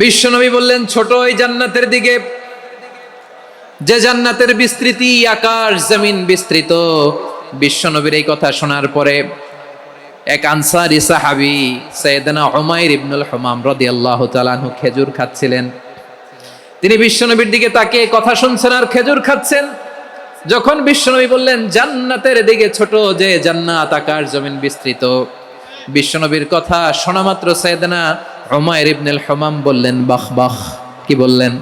বিশ্বনবী বললেন, ছোট ওই জান্নাতের দিকে যে জান্নাতের বিস্তৃতি আকাশ জমিন বিস্তৃত। বিশ্বনবীর এই কথা শোনার পরে এক আনসারী সাহাবী সাইয়েদনা উমাইর ইবনুল হুমাম রাদিয়াল্লাহু তাআলা আনহু খেজুর খাচ্ছিলেন। তিনি বিশ্বনবীর দিকে তাকিয়ে কথা শুনছেন আর খেজুর খাচ্ছেন। যখন বিশ্বনবী বললেন জান্নাতের দিকে ছোট যে জান্নাত আকাশ জমিন বিস্তৃত, বিশ্বনবীর কথা শোনা মাত্র সাইয়েদনা উমাইর ইবনুল হুমাম বললেন বাহ বাহ। কি বললেন?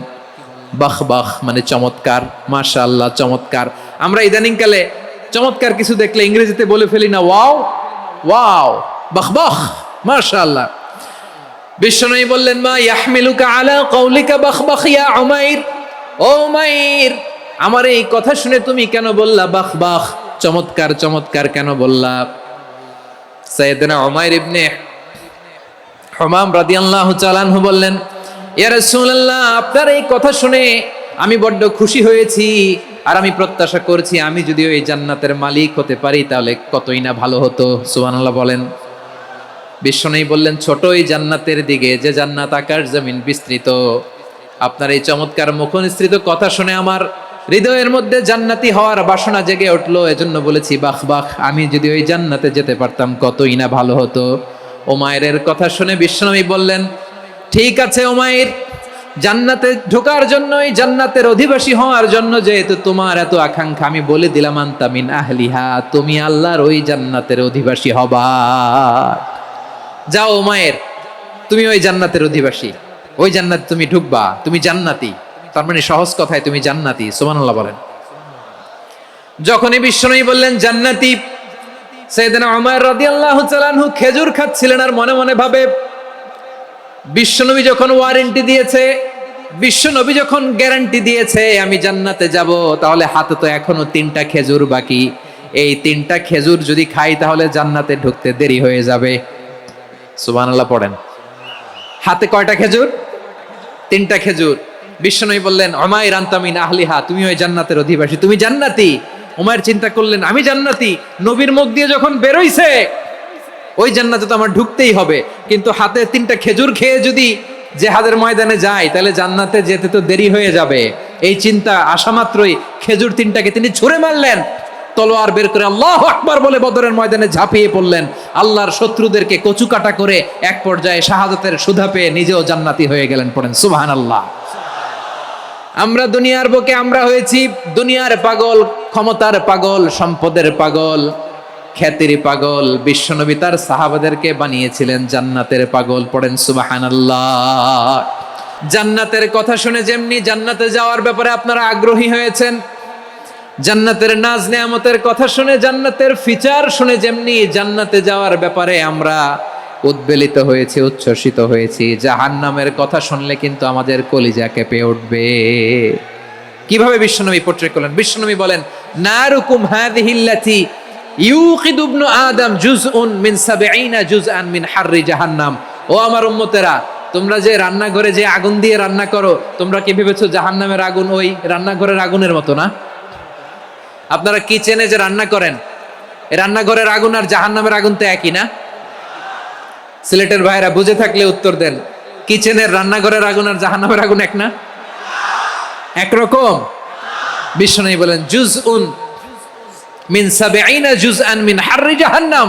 বাহ বাহ মানে চমৎকার, মাশাআল্লাহ চমৎকার। আমরা ইদানিং কালে চমৎকার কিছু দেখলে ইংরেজিতে বলে ফেলি না ওয়াও ওয়াও, বাহ বাহ, মাশাআল্লাহ। বিশ্বনবী বললেন মা ইয়াহমিলুকা আলা কওলিকা বাহ বাহ ইয়া উমাইর। ও উমাইর, আমার এই কথা শুনে তুমি কেন বললা বাহ বাহ, চমৎকার চমৎকার কেন বললা? সাইয়েদনা উমাইর ইবনে হুমাম রাদিয়াল্লাহু তাআলা আনহু বললেন, ইয়া রাসূলুল্লাহ, আপনার এই কথা শুনে আমি বড্ড খুশি হয়েছি, আর আমি প্রত্যাশা করছি আমি যদি ওই জান্নাতের মালিক হতে পারি তাহলে কতই না ভালো হতো। সুবহানাল্লাহ বলেন। বিশ্বনবী বললেন, ছোট এই জান্নাতের দিকে যে জান্নাত আকাশ জমিন বিস্তৃত। আপনার এই চমৎকার মুখনিসৃত কথা শুনে আমার হৃদয়ের মধ্যে জান্নাতি হওয়ার বাসনা জেগে উঠলো, এজন্য বলেছি বাহ বাহ, আমি যদি ওই জান্নাতে যেতে পারতাম কতই না ভালো হতো। উমাইরের কথা শুনে বিশ্বনবী বললেন, ঠিক আছে উমাইর, জান্নাতে ঢোকার জন্য, এই জান্নাতের অধিবাসী হওয়ার জন্য যেহেতু তোমার এত আকাঙ্ক্ষা, আমি বলে দিলাম আনতা মিন আহলিহা, তুমি আল্লাহর ওই জান্নাতের অধিবাসী হবা। যাও উমাইর, তুমি ওই জান্নাতের অধিবাসী, ওই জান্নাতে তুমি ঢুকবা, তুমি জান্নাতি। তার মানে সহজ কথায় তুমি জান্নাতি। সুবহানাল্লাহ বলেন। যখনই বিশ্বনবী বললেন জান্নাতি, সাইয়েদনা উমাইর রাদিয়াল্লাহু তাআলা আনহু খেজুর খাচ্ছিলেন আর মনে মনে ভাবে, বিশ্বনবী যখন ওয়ারেন্টি দিয়েছে, বিশ্বনবী যখন গ্যারান্টি দিয়েছে আমি জান্নাতে যাব, তাহলে হাতে তো এখনো 3টা খেজুর বাকি। এই 3টা খেজুর যদি খাই তাহলে জান্নাতে ঢুকতে দেরি হয়ে যাবে। সুবহানাল্লাহ পড়েন। হাতে কয়টা খেজুর? 3টা খেজুর। বিশ্বনবী বললেন উমাইর আনতা মিন আহলিহা, তুমি ওই জান্নাতের অধিবাসী, তুমি জান্নাতি। উমাইর চিন্তা করলেন আমি জান্নাতি, নবীর মুখ দিয়ে যখন বেরোইছে ওই জান্নাতে তো আমার ঢুকতেই হবে, কিন্তু হাতে 3টা খেজুর খেয়ে যদি জিহাদের ময়দানে যাই তাহলে জান্নাতে যেতে তো দেরি হয়ে যাবে। এই চিন্তা আসা মাত্রই খেজুর 3টাকে তিনি ছুঁড়ে মারলেন, তলোয়ার বের করে আল্লাহু আকবার বলে বদরের ময়দানে ঝাঁপিয়ে পড়লেন। আল্লাহর শত্রুদেরকে কচুকাটা করে এক পর্যায়ে শাহাদাতের সুধা পেয়ে নিজেও জান্নাতি হয়ে গেলেন। পড়েন সুবহানাল্লাহ। আমরা দুনিয়ার বুকে আমরা হয়েছি দুনিয়ার পাগল, ক্ষমতার পাগল, সম্পদের পাগল, খ্যাতির পাগল। বিশ্বনবী তার সাহাবাদেরকে বানিয়েছিলেন জান্নাতের পাগল। পড়েন সুবহানাল্লাহ। জান্নাতের কথা শুনে যেমনি জান্নাতে যাওয়ার ব্যাপারে আপনারা আগ্রহী হয়েছেন, জান্নাতের নাজ নেয়ামতের কথা শুনে, জান্নাতের ফিচার শুনে যেমনি জান্নাতে যাওয়ার ব্যাপারে আমরা উদ্বেলিত হয়েছি, উচ্ছ্বসিত হয়েছি, জাহান্নামের কথা শুনলে কিন্তু আমাদের কলিজা কেঁপে উঠবে। কিভাবে বিশ্বনবী পোট্রেট করলেন? বিশ্বনবী বলেন নারুকুম হাযিহিল্লাতী ইউকিদু ইবনু আদম জুজউন মিন ৭০ জুজআন মিন হাররি জাহান্নাম। ও আমার উম্মতেরা, তোমরা যে রান্নাঘরে যে আগুন দিয়ে রান্না করো, তোমরা কি ভেবেছো জাহান্নামের আগুন ওই রান্নাঘরের আগুনের মতো না? আপনারা কিচেনে যে রান্না করেন, এই রান্নাঘরের আগুন আর জাহান্নামের আগুন তো একই না? সিলেটের ভাইরা বুঝে থাকলে উত্তর দেন, কিচেনের রান্নাঘরের আগুন আর জাহান্নামের আগুন এক না? একরকম? বিশ্বনবী বলেন জুজউন মিন ৭০ জুজআন মিন হাররি জাহান্নাম।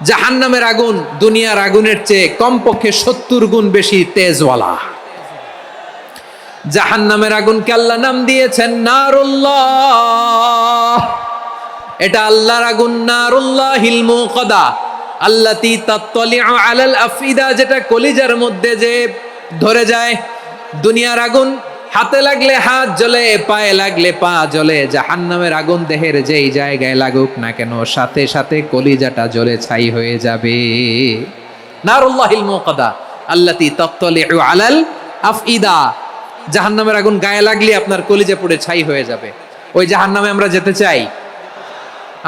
জাহান্নামের আগুন দুনিয়ার আগুনের চেয়ে কমপক্ষে ৭০ গুণ বেশি তেজওয়ালা। জাহান্নামের আগুনকে আল্লাহ নাম দিয়েছেন নারুল্লাহ। এটা আল্লাহর আগুন, নারুল্লাহিল মুকাদা আল্লাতী তাত্তালিউ আলাল আফইদা, যেটা কলিজার মধ্যে যে ধরে যায়। দুনিয়ার আগুন হাতে লাগলে হাত জ্বলে, পায়ে লাগলে পা জ্বলে। জাহান্নামের আগুন দেহের যেই জায়গায় লাগুক না কেন সাথে সাথে কলিজাটা জ্বলে ছাই হয়ে যাবে। নারুল্লাহিল মুকাদা আল্লাতী তাত্তালিউ আলাল আফইদা। জাহান্নামের আগুন গায়ে লাগলে আপনার কলিজা পুড়ে ছাই হয়ে যাবে। ওই জাহান্নামে আমরা যেতে চাই?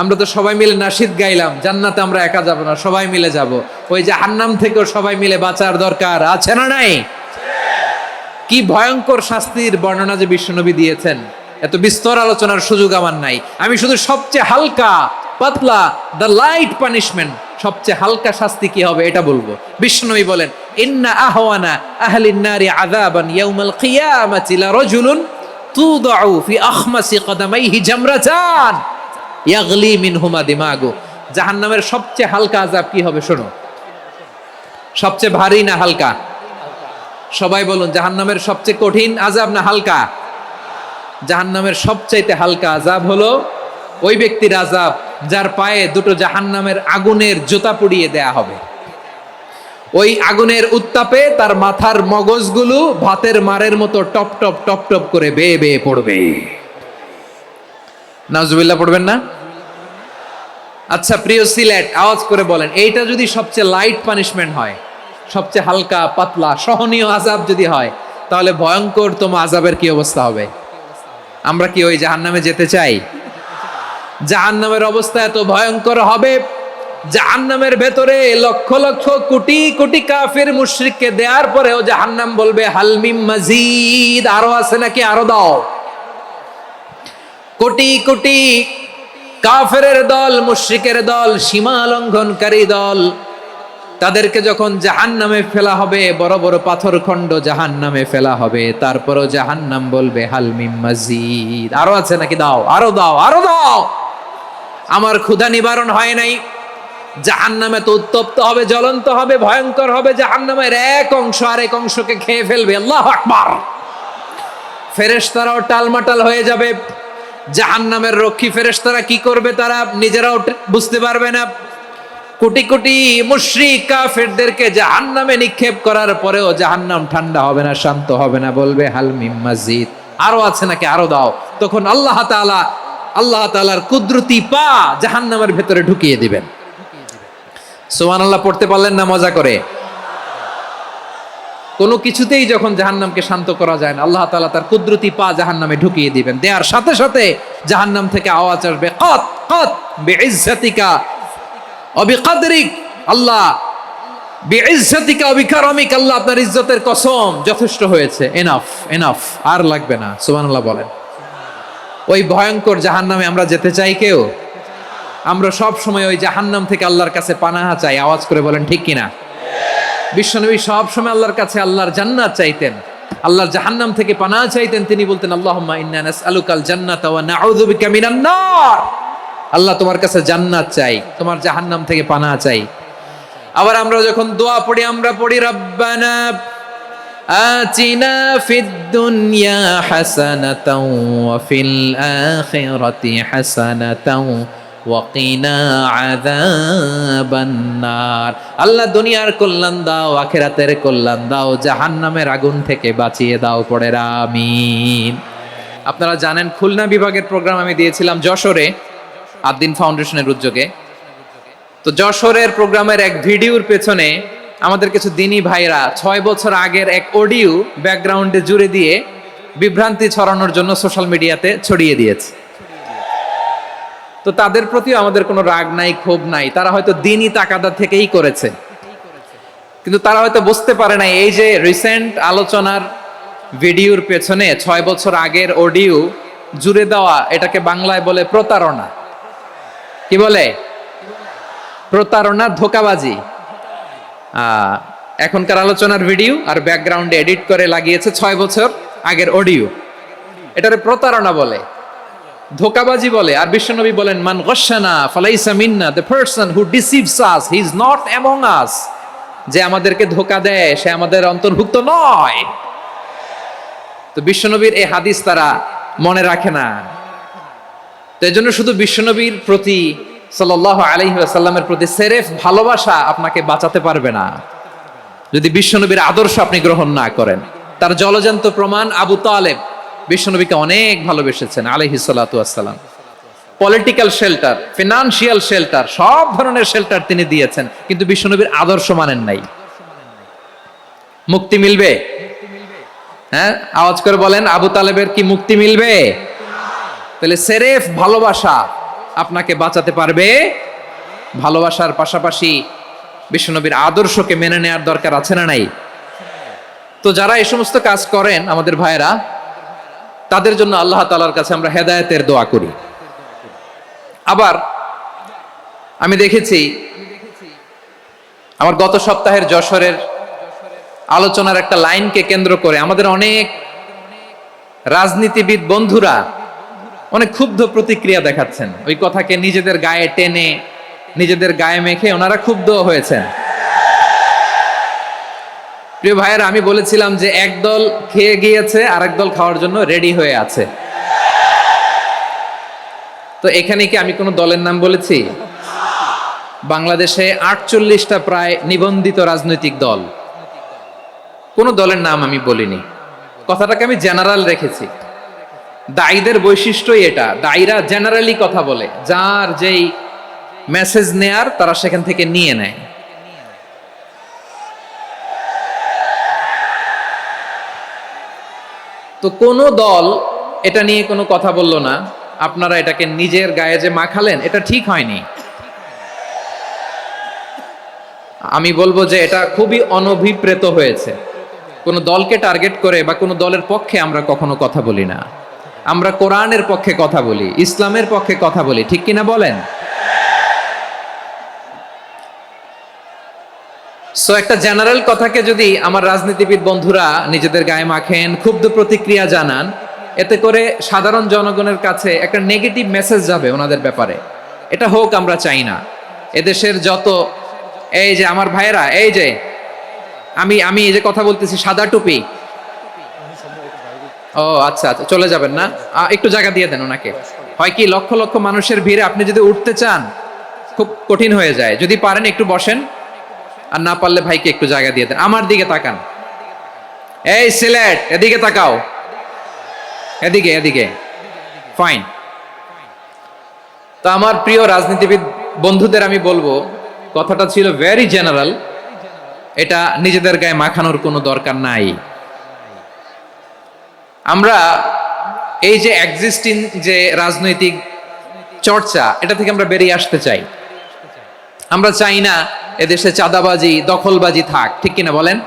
আমরা তো সবাই মিলে নাশিদ গাইলাম, জান্নাতে আমরা একা যাব না, সবাই মিলে যাব। ওই জাহান্নাম থেকেও সবাই মিলে বাঁচার দরকার আছে না নাই? কি ভয়ঙ্কর শাস্তির বর্ণনা যে বিশ্বনবী দিয়েছেন, এত বিস্তর আলোচনার সুযোগ আমার নাই। আমি শুধু সবচেয়ে হালকা পাতলা, দ্য লাইট পানিশমেন্ট, সবচেয়ে হালকা শাস্তি কি হবে এটা বলবো। বিষ্ণুনবী বলেন, ইন্না আহওয়ানা আহলিন নারি আযাবান ইয়াউমাল কিয়ামাতি লারাজুলুন তুদাউ ফি আখমাসি কদামাইহি জামরাতান ইয়াগলি মিনহুমা দিমাগু। জাহান্নামের সবচেয়ে হালকা আযাব কি হবে শোনো। সবচেয়ে ভারী না হালকা? সবাই বলুন, জাহান্নামের সবচেয়ে কঠিন আযাব না হালকা? জাহান্নামের সবচাইতে হালকা আযাব হলো ওই ব্যক্তির আযাব যার পায়ে দুটো জাহান্নামের আগুনের জুতা পুড়িয়ে দেয়া হবে। ওই আগুনের উত্তাপে তার মাথার মগজগুলো ভাতের মারের মতো টপ টপ টপ টপ করে বেয়ে বেয়ে পড়বে। নাউজুবিল্লাহ পড়বেন না? আচ্ছা প্রিয় সিলেট, আওয়াজ করে বলেন, এইটা যদি সবচেয়ে লাইট পানিশমেন্ট হয়, সবচেয়ে হালকা পাতলা সহনীয় আযাব যদি হয়, তাহলে ভয়ঙ্কর তোমা আযাবের কি অবস্থা হবে? আমরা কি ওই জাহান্নামে যেতে চাই? জাহান্নামের অবস্থা এত ভয়ঙ্কর হবে, জাহান্নামের ভেতরে লক্ষ লক্ষ কোটি কোটি কাফির মুশরিককে দেওয়ার পরেও জাহান্নাম বলবে হালমিম মাজিদ, আরো আছে নাকি, আরো দাও। কোটি কোটি কাফেরের দল, মুশরিকের দল, সীমা লঙ্ঘনকারী দল, তাদেরকে যখন জাহান্নামে ফেলা হবে, বড় বড় পাথর খণ্ড জাহান্নামে ফেলা হবে, তারপরও জাহান্নাম বলবে হালমিম মাজিদ, আরো আছে নাকি, দাও, আরো দাও, আরো দাও। আমার ক্ষুধা নিবারণ হয় নাই। জাহান্নামে তো উত্তপ্ত হবে, জ্বলন্ত হবে, ভয়ঙ্কর হবে। জাহান্নামের এক অংশ আরেক অংশকে খেয়ে ফেলবে। আল্লাহু আকবার। ফেরেশতারাও টালমাটাল হয়ে যাবে। জাহান্নামের রক্ষী ফেরেশতারা কি করবে তারা নিজেরাও বুঝতে পারবে না। কোটি কোটি মুশরিক কাফেরদেরকে জাহান্নামে নিক্ষেপ করার পরেও জাহান্নাম ঠান্ডা হবে না, শান্ত হবে না, বলবে হাল মিম মাজিদ, আরো আছে নাকি, আরো দাও। তখন আল্লাহ তাআলার কুদরতি পা জাহান্নামের ভেতরে ঢুকিয়ে দিবেন। সুবহানাল্লাহ পড়তে পারলেন না মজা করে? কোনো কিছুতেই যখন জাহান্নামকে শান্ত করা যায় না, আল্লাহ তাআলা তার কুদরতি পা জাহান্নামে ঢুকিয়ে দিবেন। দেওয়ার সাথে সাথে জাহান্নাম থেকে আওয়াজ আসবে, কাত কাত বিইজ্জাতিকা ওয়া বিকদরিক, আল্লাহ বিইজ্জাতিকা ওয়া বিকারামিক, আল্লাহ আপনার ইজ্জতের কসম, যথেষ্ট হয়েছে, এনাফ এনাফ, আর লাগবে না। সুবহানাল্লাহ বলেন। ওই ভয়ঙ্কর জাহান্নামে আমরা যেতে চাই কেউ? আমরা সব সময় ওই জাহান্নাম থেকে আল্লাহর কাছে পানাহা চাই। আওয়াজ করে বলেন ঠিক কিনা? বিশ্বনবী সব সময় আল্লাহর কাছে আল্লাহর জান্নাত চাইতেন, আল্লাহর জাহান্নাম থেকে পানাহা চাইতেন। তিনি বলতেন, আল্লাহুম্মা ইন্না নাসআলুকাল জান্নাতা ওয়া নাউযু বিকা মিনান নার। আল্লাহ তোমার কাছে জান্নাত চাই, তোমার জাহান্নাম থেকে পানাহা চাই। আবার আমরা যখন দোয়া পড়ি, আমরা পড়ি রব্বানা আতিনা ফিদ দুনিয়া হাসানাতাও ওয়া ফিল আখিরাতি হাসানাতাও ওয়া কিনা আযাবান নার। আল্লাহ দুনিয়ার কল্যাণ দাও, আখিরাতের কল্যাণ দাও, জাহান্নামের আগুন থেকে বাঁচিয়ে দাও। পড়ে আমিন। আপনারা জানেন খুলনা বিভাগের প্রোগ্রাম আমি দিয়েছিলাম যশোরে, আদ্দিন ফাউন্ডেশনের উদ্যোগে। তো যশোরের প্রোগ্রামের এক ভিডিওর পেছনে আমাদের কিছু দিনী ভাইরা 6 বছর আগের এক অডিও ব্যাকগ্রাউন্ডে জুড়ে দিয়ে বিভ্রান্তি ছড়ানোর জন্য সোশ্যাল মিডিয়াতে ছড়িয়ে দিয়েছে। তো তাদের প্রতিও আমাদের কোনো রাগ নাই, ক্ষোভ নাই। তারা হয়তো দিনী তাকাদা থেকেই করেছে, কিন্তু তারা হয়তো বুঝতে পারে না এই যে রিসেন্ট আলোচনার ভিডিওর পেছনে 6 বছর আগের অডিও জুড়ে দেওয়া, এটাকে বাংলায় বলে প্রতারণা। কি বলে? প্রতারণা, ধোঁকাবাজি। এখনকার আলোচনার ভিডিও আর ব্যাকগ্রাউন্ডে এডিট করে লাগিয়েছে 6 বছর আগের অডিও। এটারে প্রতারণা বলে, ধোঁকাবাজি বলে। আর বিশ্বনবী বলেন, মান গশানা ফালাইসা মিন্না, the person who deceives us he is not among us. যে আমাদেরকে ধোঁকা দেয় সে আমাদের অন্তর্ভুক্ত নয়। তো বিশ্বনবীর এই হাদিস তারা মনে রাখে না। তো এজন্য শুধু বিশ্বনবীর প্রতি সাল্লাল্লাহু আলাইহি ওয়াসাল্লামের প্রতি সেরেফ ভালোবাসা আপনাকে বাঁচাতে পারবে না যদি বিশ্বনবীর আদর্শ আপনি গ্রহণ না করেন। তার জলজান্ত প্রমাণ, আবু তালেব বিশ্বনবীকে অনেক ভালোবেসেছেন আলাইহিস সালাতু ওয়াসসালাম। পলিটিক্যাল শেল্টার, ফিনান্সিয়াল শেল্টার, সব ধরনের শেল্টার তিনি দিয়েছেন, কিন্তু বিশ্বনবীর আদর্শ মানেন নাই। মুক্তি মিলবে? হ্যাঁ, আওয়াজ করে বলেন, আবু তালেবের কি মুক্তি মিলবে? তাহলে সেরেফ ভালোবাসা আপনাকে বাঁচাতে পারবে। ভালোবাসার পাশাপাশি বিশ্বনবীর আদর্শকে মেনে নেওয়ার দরকার আছে না নাই? তো যারা এই সমস্ত কাজ করেন আমাদের ভাইয়েরা, তাদের জন্য আল্লাহ তাআলার কাছে আমরা হেদায়েতের দোয়া করি। আবার আমি দেখেছি আমার গত সপ্তাহের যশোরের আলোচনার একটা লাইনকে কেন্দ্র করে আমাদের অনেক রাজনীতিবিদ বন্ধুরা অনেক ক্ষুব্ধ প্রতিক্রিয়া দেখাচ্ছেন। ওই কথাকে নিজেদের গায়ে টেনে, নিজেদের গায়ে মেখে ওনারা ক্ষুব্ধ হয়েছেন। প্রিয় ভাইয়েরা, আমি বলেছিলাম যে একদল খেয়ে গিয়েছে, আরেক দল খাওয়ার জন্য রেডি হয়ে আছে। তো এখানে কি আমি কোনো দলের নাম বলেছি? বাংলাদেশে 48টা প্রায় নিবন্ধিত রাজনৈতিক দল, কোন দলের নাম আমি বলিনি। কথাটাকে আমি জেনারেল রেখেছি। দায়ীদের বৈশিষ্ট্যই এটা, দায়ীরা জেনারেলি কথা বলে, যার যেই মেসেজ নেয়ার তারা সেখান থেকে নিয়ে নেয়। তো কোন দল এটা নিয়ে কোনো কথা বলল না। আপনারা এটাকে নিজের গায়ে যে মাখালেন, এটা ঠিক হয়নি। আমি বলবো যে এটা খুবই অনভিপ্রেত হয়েছে। কোন দলকে টার্গেট করে বা কোন দলের পক্ষে আমরা কখনো কথা বলি না। আমরা কোরআনের পক্ষে কথা বলি, ইসলামের পক্ষে কথা বলি, ঠিক কিনা বলেন? সো একটা জেনারেল কথাকে যদি আমার রাজনীতিবিদ বন্ধুরা নিজেদের গায়ে মাখেন, ক্ষুব্ধ প্রতিক্রিয়া জানান, এতে করে সাধারণ জনগণের কাছে একটা নেগেটিভ মেসেজ যাবে ওনাদের ব্যাপারে। এটা হোক আমরা চাই না। এদেশের যত এই যে আমার ভাইয়েরা, এই যে আমি এই যে কথা বলতেছি, সাদা টুপি, ও আচ্ছা আচ্ছা, চলে যাবেন না? একটু জায়গা দিয়ে দেন ওনাকে। হয় কি, লক্ষ লক্ষ মানুষের ভিড়ে আপনি যদি উঠতে চান খুব কঠিন হয়ে যায়। যদি পারেন একটু বসেন, আর না পারলে ভাইকে একটু জায়গা দিয়ে দেন। আমার দিকে তাকান, এই সিলেট, এদিকে তাকাও, এদিকে এদিকে, ফাইন। তো আমার প্রিয় রাজনীতিবিদ বন্ধুদের আমি বলবো, কথাটা ছিল ভেরি জেনারেল, এটা নিজেদের গায়ে মাখানোর কোনো দরকার নাই। আমরা এই যে এক্সিস্টিং যে রাজনৈতিক চর্চা, এটা থেকে আমরা বেরিয়ে আসতে চাই। আমরা চাই না এদেশে চাঁদাবাজি, দখলবাজি থাক, ঠিক কিনা বলেন?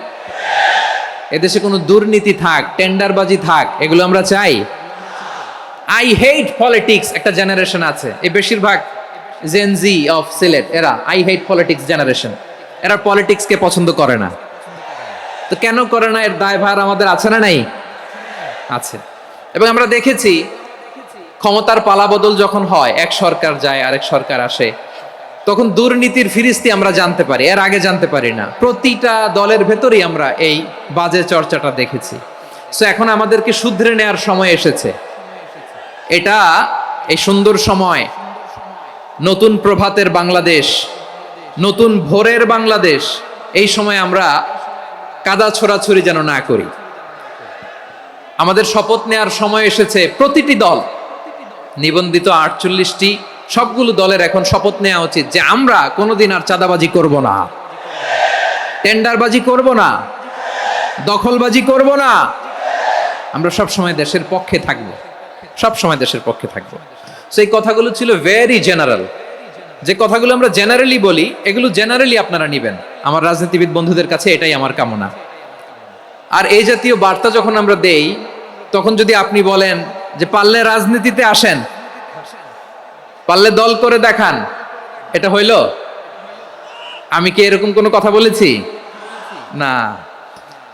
এদেশে কোনো দুর্নীতি থাক, টেন্ডারবাজি থাক, এগুলো আমরা চাই? আই হেট পলিটিক্স একটা জেনারেশন আছে, এই বেশিরভাগ জেনজি অফ সিলেট, এরা আই হেট পলিটিক্স জেনারেশন। এরা পলিটিক্সকে পছন্দ করে না। তো কেন করে না, এর দায়ভার আমাদের আছে না নাই? আছে। এবং আমরা দেখেছি ক্ষমতার পালাবদল যখন হয়, এক সরকার যায় আরেক সরকার আসে, তখন দুর্নীতির ফিরিস্তি আমরা জানতে পারি, এর আগে জানতে পারি না। প্রতিটা দলের ভেতরেই আমরা এই বাজে চর্চাটা দেখেছি। সো এখন আমাদেরকে শুধরে নেওয়ার সময় এসেছে। এটা এই সুন্দর সময়, নতুন প্রভাতের বাংলাদেশ, নতুন ভোরের বাংলাদেশ, এই সময় আমরা কাদা ছোড়াছুড়ি যেন না করি। আমাদের শপথ নেওয়ার সময় এসেছে। প্রতিটি দল, নিবন্ধিত 48টি, সবগুলো দলের এখন শপথ নেওয়া উচিত যে আমরা কোনোদিন আর চাঁদাবাজি করব না, টেন্ডারবাজি করব না, দখলবাজি করব না। আমরা সব সময় দেশের পক্ষে থাকব, সব সময় দেশের পক্ষে থাকব। সেই কথাগুলো ছিল ভেরি জেনারেল। যে কথাগুলো আমরা জেনারেলি বলি, এগুলো জেনারেলি আপনারা নিবেন। আমার রাজনীতিবিদ বন্ধুদের কাছে এটাই আমার কামনা। আর এই জাতীয় বার্তা যখন আমরা দেই, তখন যদি আপনি বলেন যে পারলে রাজনীতিতে আসেন, পারলে দল করে দেখান, এটা হইল? আমি কি এরকম কোনো কথা বলেছি? না।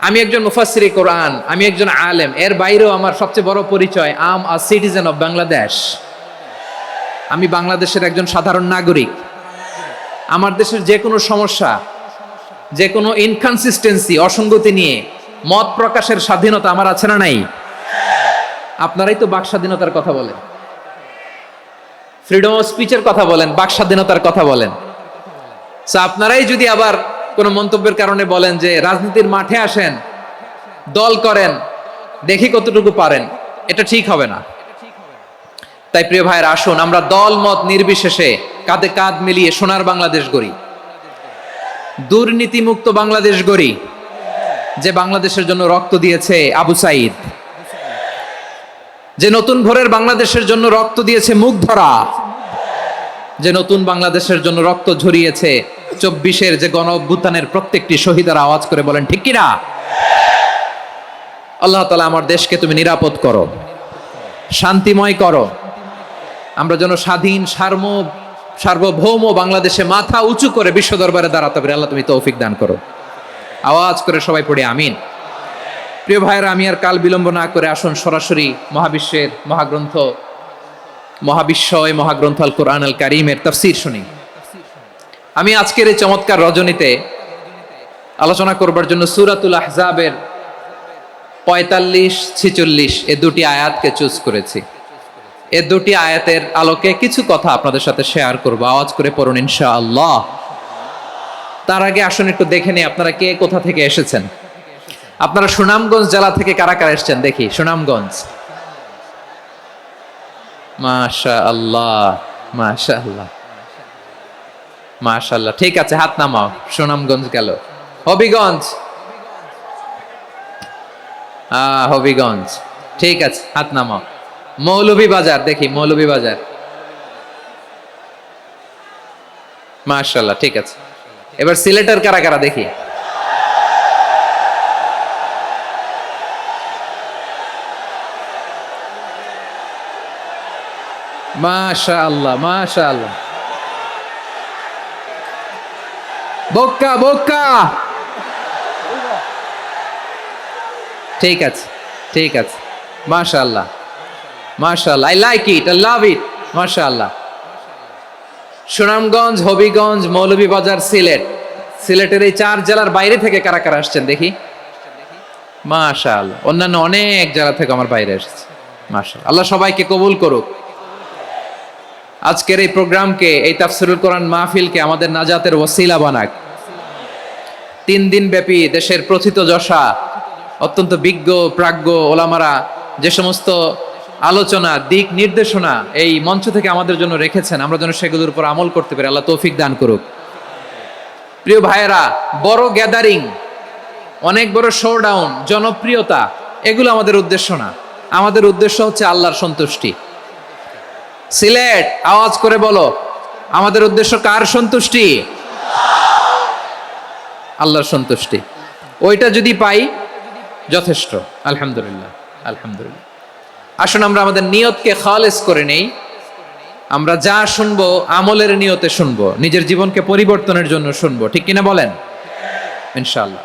আমি একজন মুফাসসিরে কোরআন, আমি একজন আলেম, এর বাইরেও আমার সবচেয়ে বড় পরিচয়, আম আ সিটিজেন অফ বাংলাদেশ। আমি বাংলাদেশের একজন সাধারণ নাগরিক। আমার দেশের যে কোনো সমস্যা, যে কোনো ইনকনসিস্টেন্সি, অসঙ্গতি নিয়ে মত প্রকাশের স্বাধীনতা আমার আছে না নাই? আপনারাই তো বাক স্বাধীনতার কথা বলেন, ফ্রিডম অফ স্পিচের কথা বলেন, বাক স্বাধীনতার কথা বলেন। সো আপনারাই যদি আবার কোনো মন্তব্যের কারণে বলেন যে রাজনীতির মাঠে আসেন, দল করেন, দেখি কতটুকু পারেন, এটা ঠিক হবে না। তাই প্রিয় ভাইয়ের, আসুন আমরা দল মত নির্বিশেষে কাঁধে কাঁধ মিলিয়ে সোনার বাংলাদেশ গড়ি, দুর্নীতিমুক্ত বাংলাদেশ গড়ি। যে বাংলাদেশের জন্য রক্ত দিয়েছে আবু সাইদ, যে নতুন ভোরের বাংলাদেশের জন্য রক্ত দিয়েছে মুগ্ধরা, যে নতুন বাংলাদেশের জন্য রক্ত ঝরিয়েছে 24-এর যে গণ অভ্যুত্থানের প্রত্যেকটি শহীদের আওয়াজ করে বলেন ঠিক কিনা? আল্লাহ তাআলা আমার দেশকে তুমি নিরাপদ করো, শান্তিময় করো। আমরা যেন স্বাধীন, সার্বভৌম বাংলাদেশে মাথা উঁচু করে বিশ্ব দরবারে দাঁড়াতে পারে। আল্লাহ তুমি তৌফিক দান করো। আওয়াজ করে সবাই পড়ি আমিন। প্রিয় ভাইয়েরা, আমি আর কাল বিলম্ব না করে আসুন সরাসরি মহাবিশ্বের মহাগ্রন্থ, মহাবিশ্বয় মহাগ্রন্থ আল কোরআন আল কারীমের তাফসীর শুনি। আমি আজকের এই চমৎকার রজনীতে আলোচনা করবার জন্য সূরাতুল আহজাবের 45-46 এই দুটি আয়াতকে চুজ করেছি। এই দুটি আয়াতের আলোকে কিছু কথা আপনাদের সাথে শেয়ার করব। আওয়াজ করে পড়ুন ইনশাআল্লাহ। তার আগে আসুন একটু দেখে নিই আপনারা কে কোথা থেকে এসেছেন। আপনারা সুনামগঞ্জ জেলা থেকে কারা কারা এসেছেন দেখি। সুনামগঞ্জ, মাশাআল্লাহ মাশাআল্লাহ মাশাআল্লাহ। ঠিক আছে, হাত নামাও। সুনামগঞ্জ গেল। হবিগঞ্জ, হবিগঞ্জ, ঠিক আছে, হাত নামাও। মৌলভীবাজার দেখি, মৌলভীবাজার, মাশাআল্লাহ, ঠিক আছে। এবার সিলেটের কারা কারা দেখি। মাশাআল্লাহ মাশাআল্লাহ। বক্কা বক্কা, ঠিক আছে ঠিক আছে, মাশাআল্লাহ মাশাআল্লাহ, I like it, I love it, মাশাআল্লাহ। সুনামগঞ্জ, হবিগঞ্জ, মৌলভীবাজার, সিলেট। সিলেটের এই 4 জেলার বাইরে থেকে কারা কারা আসছেন দেখি। মাশাআল্লাহ, অন্যান্য অনেক জেলা থেকে আমার বাইরে এসেছে। মাশাআল্লাহ, আল্লাহ সবাইকে কবুল করুক। আজকের এই প্রোগ্রামকে, এই তাফসীরুল কোরআন মাহফিলকে আমাদের নাজাতের ওসিলা বানাক। 3 দিন ব্যাপী দেশের প্রথিতযশা অত্যন্ত বিজ্ঞ প্রাজ্ঞ ওলামারা যে সমস্ত আলোচনা, দিক নির্দেশনা এই মঞ্চ থেকে আমাদের জন্য রেখেছেন, আমরা যেন সেগুলোর উপর আমল করতে পারি। আল্লাহ তৌফিক দান করুক। প্রিয় ভাইয়েরা, বড় গ্যাদারিং, অনেক বড় শোডাউন, জনপ্রিয়তা, এগুলো আমাদের উদ্দেশ্য না। আমাদের উদ্দেশ্য হচ্ছে আল্লাহর সন্তুষ্টি। সিলেট, আওয়াজ করে বলো, আমাদের উদ্দেশ্য কার সন্তুষ্টি? আল্লাহর সন্তুষ্টি। ওইটা যদি পাই যথেষ্ট, আলহামদুলিল্লাহ আলহামদুলিল্লাহ। আসুন আমরা আমাদের নিয়তকে খালেস করে নেই। আমরা যা শুনবো আমলের নিয়তে শুনবো, নিজের জীবনকে পরিবর্তনের জন্য শুনবো, ঠিক কিনা বলেন? ইনশাআল্লাহ।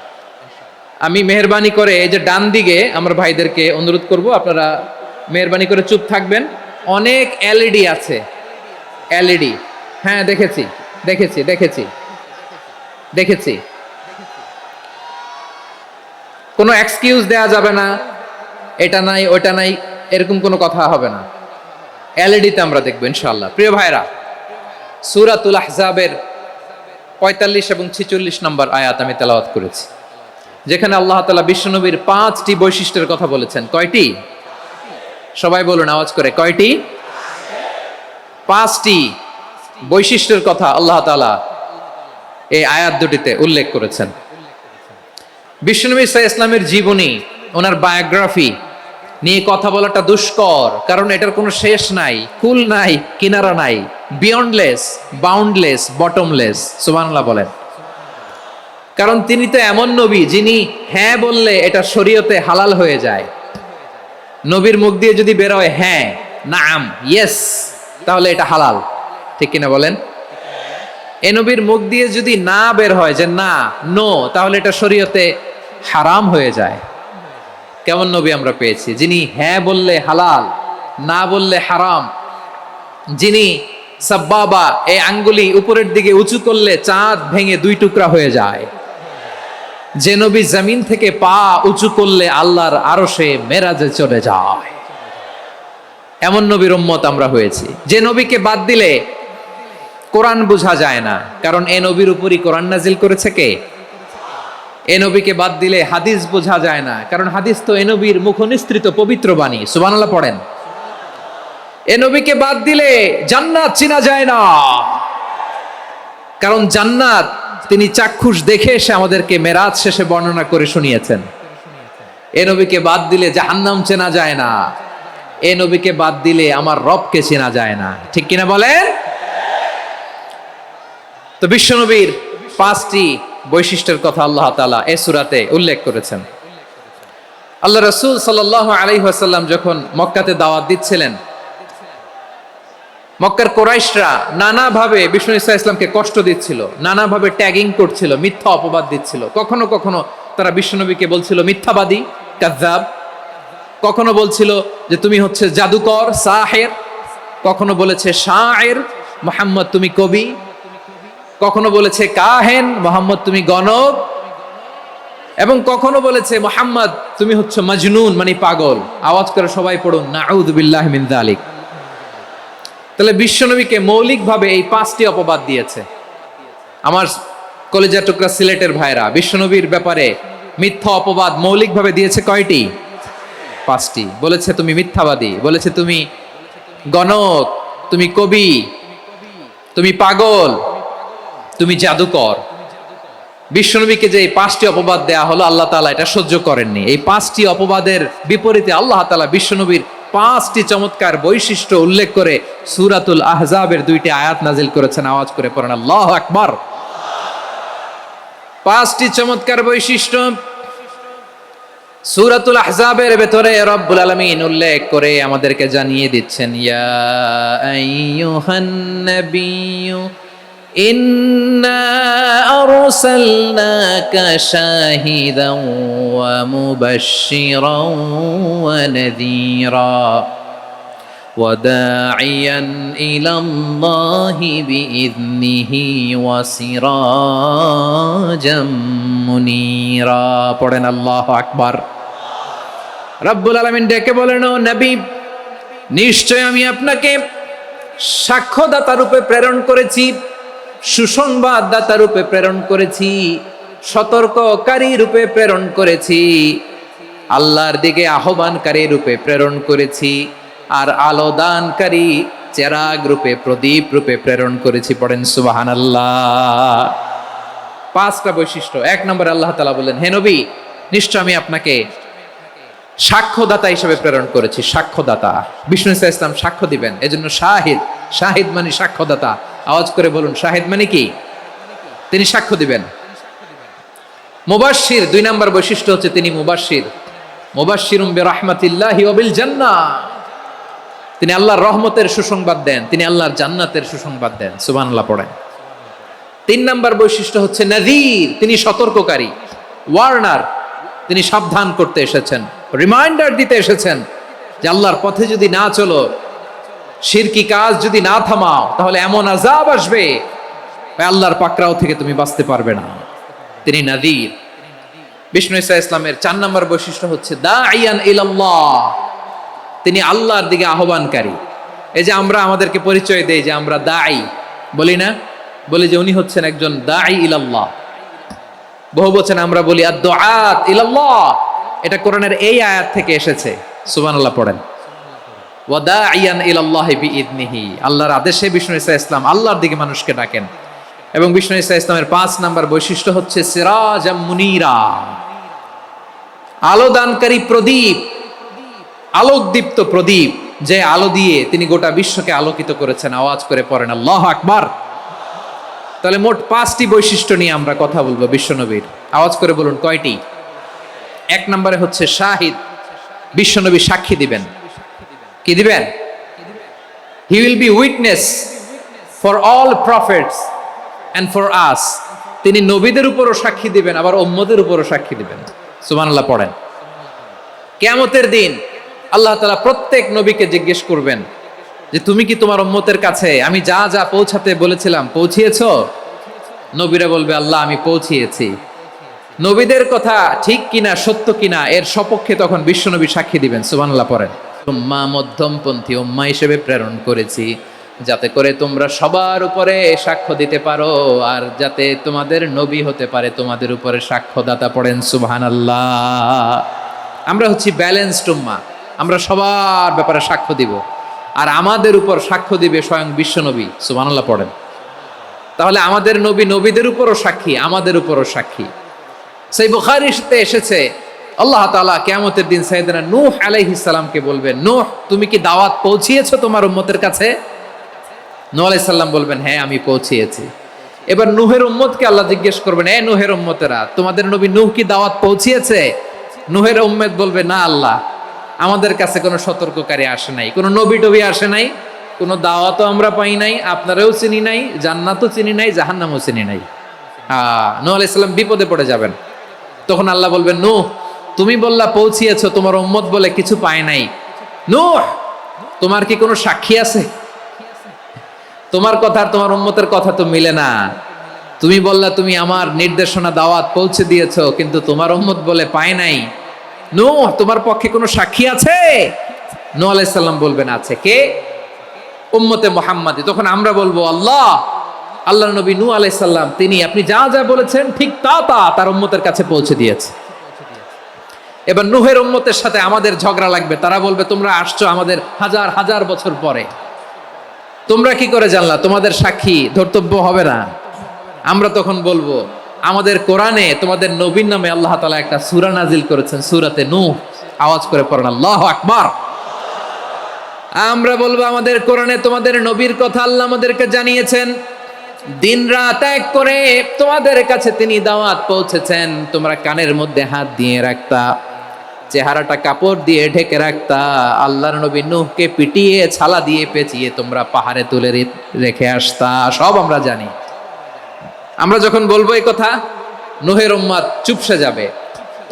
আমি মেহেরবানি করে এই যে ডান দিকে আমার ভাইদেরকে অনুরোধ করব, আপনারা মেহেরবানি করে চুপ থাকবেন। অনেক এলইডি আছে, এলইডি, হ্যাঁ দেখেছি দেখেছি দেখেছি দেখেছি। কোনো এক্সকিউজ দেয়া যাবে না, এটা নাই ওটা নাই, এরকম কোনো কথা হবে না। এলইডিতে আমরা দেখবো ইনশাআল্লাহ। প্রিয় ভাইরা, সূরাতুল আহজাবের 45 এবং 46 নম্বর আয়াত আমি তেলাওয়াত করেছি, যেখানে আল্লাহ তাআলা বিশ্বনবীর 5টি বৈশিষ্ট্যের কথা বলেছেন। কয়টি? সবাই বলুন আওয়াজ করে, কয়টি? 5টি বৈশিষ্ট্যের কথা আল্লাহ তাআলা এই আয়াত দুটিতে উল্লেখ করেছেন। বিশ্বনবী সাল্লাল্লাহু আলাইহি ইসলামের জীবনী, ওনার বায়োগ্রাফি নিয়ে কথা বলাটা দুষ্কর, কারণ এটার কোনো শেষ নাই, কুল নাই, কিনারা নাই, বিয়ন্ডলেস, বাউন্ডলেস, বটমলেস। সুবহানাল্লাহ বলেন। কারণ তিনি তো এমন নবী যিনি হ্যাঁ বললে এটা শরীয়তে হালাল হয়ে যায়। নবীর মুখ দিয়ে যদি বের হয় হ্যাঁ, নাম, ইয়েস, তাহলে এটা হালাল, ঠিক কিনা বলেন? এ নবীর মুখ দিয়ে যদি না বের হয় যে না, নো, তাহলে এটা শরীয়তে হারাম হয়ে যায়। কেমন নবী আমরা পেয়েছি, যিনি হ্যাঁ বললে হালাল, না বললে হারাম, যিনি সাব্বাবা, এই আঙ্গুলি উপরের দিকে উঁচু করলে চাঁদ ভেঙে 2 টুকরা হয়ে যায়, যে নবী জমিন থেকে পা উঁচু করলে আল্লাহর আরশে মেরাজে চলে যায়, এমন নবীর উম্মত আমরা হয়েছি। যে নবীকে বাদ দিলে কোরআন বোঝা যায় না, কারণ এ নবীর উপরই কোরআন নাজিল করেছে কে? এ নবীকে বাদ দিলে হাদিস বোঝা যায় না, কারণ হাদিস তো এ নবীর মুখনিসৃত পবিত্র বাণী। সুবহানাল্লাহ পড়েন। এ নবীকে বাদ দিলে জান্নাত চেনা যায় না, কারণ জান্নাত তিনি চাক্ষুষ দেখে এসে আমাদেরকে মেরাজ শেষে বর্ণনা করে শুনিয়েছেন। এ নবীকে বাদ দিলে জাহান্নাম চেনা যায় না, এ নবীকে বাদ দিলে আমার রবকে চেনা যায় না, ঠিক কিনা বলেন? তো বিশ্বনবীর 5টি বৈশিষ্ট্যের কথা আল্লাহ তাআলা এই সূরাতে উল্লেখ করেছেন। আল্লাহ রাসূল সাল্লাল্লাহু আলাইহি ওয়াসাল্লাম যখন মক্কাতে দাওয়াত দিচ্ছিলেন, মক্কার কোরাইশরা নানাভাবে বিষ্ণু ইসা ইসলামকে কষ্ট দিচ্ছিল, নানাভাবে ট্যাগিং করছিল, মিথ্যা অপবাদ দিচ্ছিল। কখনো কখনো তারা বিশ্বনবীকে বলছিল মিথ্যাবাদী, কাযযাব। কখনো বলছিল যে তুমি হচ্ছে জাদুকর, সাহের। কখনো বলেছে শায়ের, মুহাম্মদ তুমি কবি। কখনো বলেছে কাহেন, মুহাম্মদ তুমি গণক। এবং কখনো বলেছে মুহাম্মদ তুমি হচ্ছে মাজনুন, মানে পাগল। আওয়াজ করে সবাই পড়ুন নাউযু বিল্লাহি মিন যালিক। তাহলে বিশ্বনবীকে মৌলিকভাবে এই 5টি অপবাদ দিয়েছে। আমার কলেজা টুকরা সিলেটের ভাইরা, বিশ্বনবীর ব্যাপারে মিথ্যা অপবাদ মৌলিকভাবে দিয়েছে কয়টি? 5টি। বলেছে তুমি মিথ্যাবাদী, বলেছে তুমি গণক, তুমি কবি, তুমি পাগল, তুমি জাদুকর। বিশ্বনবীকে যে এই 5টি অপবাদ দেয়া হলো, আল্লাহ তাআলা এটা সহ্য করেননি। এই 5টি অপবাদের বিপরীতে আল্লাহ তাআলা বিশ্বনবীর 5টি চমৎকার বৈশিষ্ট্য উল্লেখ করে সূরাতুল আহজাবের 2টি আয়াত নাজিল করেছেন। আওয়াজ করে পড়েন আল্লাহু আকবার। 5টি চমৎকার বৈশিষ্ট্য সূরাতুল আহজাবের ভেতরে রব্বুল আলামিন উল্লেখ করে আমাদেরকে জানিয়ে দিচ্ছেন, ইয়া আইয়ুহান নাবিয়্যু ইন্না আরসালনাকা শাহিদান ওয়া মুবাশশিরান ওয়া নাযীরা ওয়া দাঈয়ান ইলাল্লাহি বিইذনিহি ওয়া সিরাজাম মুনীরা। পড়েন আল্লাহু আকবার। রব্বুল আলামিন ডেকে বলেন, ও নবী, নিশ্চয় আমি আপনাকে সাক্ষ্যদাতা রূপে প্রেরণ করেছি, সুসংবাদদাতা রূপে প্রেরণ করেছি, সতর্ককারী রূপে প্রেরণ করেছি, আল্লাহর দিকে আহ্বানকারী রূপে প্রেরণ করেছি, আর আলো দানকারী চেরাগ রূপে, প্রদীপ রূপে প্রেরণ করেছি। পড়েন সুবহানাল্লাহ। 5টা বৈশিষ্ট্য। 1 নম্বরে আল্লাহ তাআলা বললেন, হে নবী, নিশ্চয় আমি আপনাকে সাক্ষ্যদাতা হিসেবে প্রেরণ করেছি। সাক্ষ্যদাতা, বিষ্ণু ইসা ইসলাম সাক্ষ্য দিবেন, এজন্য শাহিদ। শাহিদ মানে সাক্ষ্যদাতা। আওয়াজ করে বলুন শাহিদ মানে কি? তিনি সাক্ষ্য দিবেন। মুবাশশির, 2 নম্বর বৈশিষ্ট্য হচ্ছে তিনি মুবাশশির। মুবাশশিরুম বিরাহমাতিল্লাহি ওয়া বিল জান্নাহ। তিনি আল্লাহর রহমতের সুসংবাদ দেন, তিনি আল্লাহর জান্নাতের সুসংবাদ দেন। সুবহানাল্লাহ পড়েন। 3 নম্বর বৈশিষ্ট্য হচ্ছে নাযীর, তিনি সতর্ককারী, ওয়ার্নার। তিনি সাবধান করতে এসেছেন, রিমাইন্ডার দিতে এসেছেন যে আল্লাহর পথে যদি না চলো, শিরকি কাজ যদি না থামাও, তাহলে এমন আযাব আসবে আল্লাহর পাকড়াও থেকে তুমি বাঁচতে পারবে না। তিনি নাযীর। বিষ্ণু ইসা ইসলামের 4 নম্বর বৈশিষ্ট্য হচ্ছে দাঈয়ান ইলাল্লাহ, তিনি আল্লাহর দিকে আহ্বানকারী। এই যে আমরা আমাদেরকে পরিচয় দেই যে আমরা দাঈ, বলি না? বলি যে উনি হচ্ছেন একজন দাঈ ইলাল্লাহ। বহু বচনে আমরা বলি আদ-দুআত ইলাল্লাহ। এটা কোরআনের এই আয়াত থেকে এসেছে। সুবহানাল্লাহ পড়েন। ওয়া দাঈয়ান ইলাল্লাহি বিইذনিহি, আল্লাহর আদেশে বিষ্ণু ইসা ইসলাম আল্লাহর দিকে মানুষকে ডাকেন। এবং বিষ্ণু ইসা ইসলামের 5 নম্বর বৈশিষ্ট্য হচ্ছে সিরাজাম মুনীরা, আলো দানকারী প্রদীপ, আলোকদীপ্ত প্রদীপ, যে আলো দিয়ে তিনি গোটা বিশ্বকে আলোকিত করেছেন। আওয়াজ করে পড়েন আল্লাহু আকবার। তাহলে মোট 5টি বৈশিষ্ট্য নিয়ে আমরা কথা বলবো বিশ্বনবীর। আওয়াজ করে বলুন কয়টি? 1 নম্বরে হচ্ছে শাহিদ, বিশ্বনবী সাক্ষী দিবেন। কি দিবেন? He will be witness for all prophets and for us. তিনি নবীদের উপরও সাক্ষী দিবেন, আবার উম্মতের উপরও সাক্ষী দিবেন। সুবহানাল্লাহ পড়েন। কিয়ামতের দিন আল্লাহ তাআলা প্রত্যেক নবীকে জিজ্ঞেস করবেন যে তুমি কি তোমার উম্মতের কাছে আমি যা যা পৌঁছাতে বলেছিলাম পৌঁছিয়েছো? নবীরা বলবে আল্লাহ আমি পৌঁছিয়েছি। নবীদের কথা ঠিক কিনা, সত্য কিনা, এর সপক্ষে তখন বিশ্বনবী সাক্ষী দিবেন। সুবহানাল্লাহ পড়েন। উম্মাহ, মধ্যমপন্থী উম্মাহ হিসেবে প্রেরণ করেছি, যাতে করে তোমরা সবার উপরে সাক্ষ্য দিতে পারো, আর যাতে তোমাদের নবী হতে পারে তোমাদের উপরে সাক্ষ্যদাতা। পড়েন সুবহানাল্লাহ। আমরা হচ্ছি ব্যালেন্সড উম্মাহ, আমরা সবার ব্যাপারে সাক্ষ্য দিব, আর আমাদের উপর সাক্ষ্য দিবে স্বয়ং বিশ্বনবী। সুবহানাল্লাহ পড়েন। তাহলে আমাদের নবী নবীদের উপরও সাক্ষী, আমাদের উপরও সাক্ষী। সেই বুখারীতে এসেছে আল্লাহ তাআলা কিয়ামতের দিন সাইয়েদনা নূহ আলাইহিস সালামকে বলবেন, নূহ তুমি কি দাওয়াত পৌঁছিয়েছো তোমার উম্মতের কাছে? নূহ আলাইহিস সালাম বলবেন হ্যাঁ আমি পৌঁছিয়েছি। এবার নূহের উম্মতকে আল্লাহ জিজ্ঞেস করবেন, এ নূহের উম্মতেরা, তোমাদের নবী নূহ কি দাওয়াত পৌঁছিয়েছে? নূহের উম্মত বলবে না আল্লাহ, আমাদের কাছে কোনো সতর্ককারী আসে নাই, কোনো নবী টবি আসে নাই, কোনো দাওয়াতও আমরা পাই নাই, আপনারাও চিনি নাই, জান্নাতও চিনি নাই, জাহান্নামও চিনি নাই। নূহ আলাইহিস সালাম বিপদে পড়ে যাবেন। তখন আল্লাহ বলবেন, নূহ তুমি বললা পৌঁছিয়েছো, তোমার উম্মত বলে কিছু পায় নাই। নূহ তোমার কি কোনো সাক্ষী আছে? তোমার কথা আর তোমার উম্মতের কথা তো মিলে না। তুমি বললা তুমি আমার নির্দেশনা দাওয়াত পৌঁছে দিয়েছো, কিন্তু তোমার উম্মত বলে পায় নাই। নূহ তোমার পক্ষে কোনো সাক্ষী আছে? নূহ আলাইহিস সালাম বলবেন আছে। কে? উম্মতে মুহাম্মাদি। তখন আমরা বলবো আল্লাহর নবী নূহ আলাইহিস সালাম তিনি আপনি যা যা বলেছেন ঠিক তা তার উম্মতের কাছে পৌঁছে দিয়েছে। এবার নূহের উম্মতের সাথে আমাদের ঝগড়া লাগবে। তারা বলবে তোমরা আসছো আমাদের হাজার হাজার বছর পরে, তোমরা কি করে জানলা? তোমাদের সাক্ষী ধর্তব্য হবে না। আমরা তখন বলবো আমাদের কোরআনে তোমাদের নবীর নামে আল্লাহ তাআলা একটা সূরা নাজিল করেছেন, সূরাতে নূহ। আওয়াজ করে পড়েন আল্লাহু আকবার। আমরা বলবো আমাদের কোরআনে তোমাদের নবীর কথা আল্লাহ আমাদেরকে জানিয়েছেন, দিন রাত এক করে তোমাদের কাছে তিনি দাওয়াত পৌঁছেছেন। তোমরা কানের মধ্যে হাত দিয়ে রাখতা, চেহারাটা কাপড় দিয়ে ঢেকে রাখতা, আল্লাহর নবী নূহকে পিটিয়ে ছালা দিয়ে পেঁচিয়ে তোমরা পাহাড়ে তুলে রেখে আসতা। সব আমরা জানি। আমরা যখন বলবো এই কথা, নূহের উম্মত চুপসে যাবে।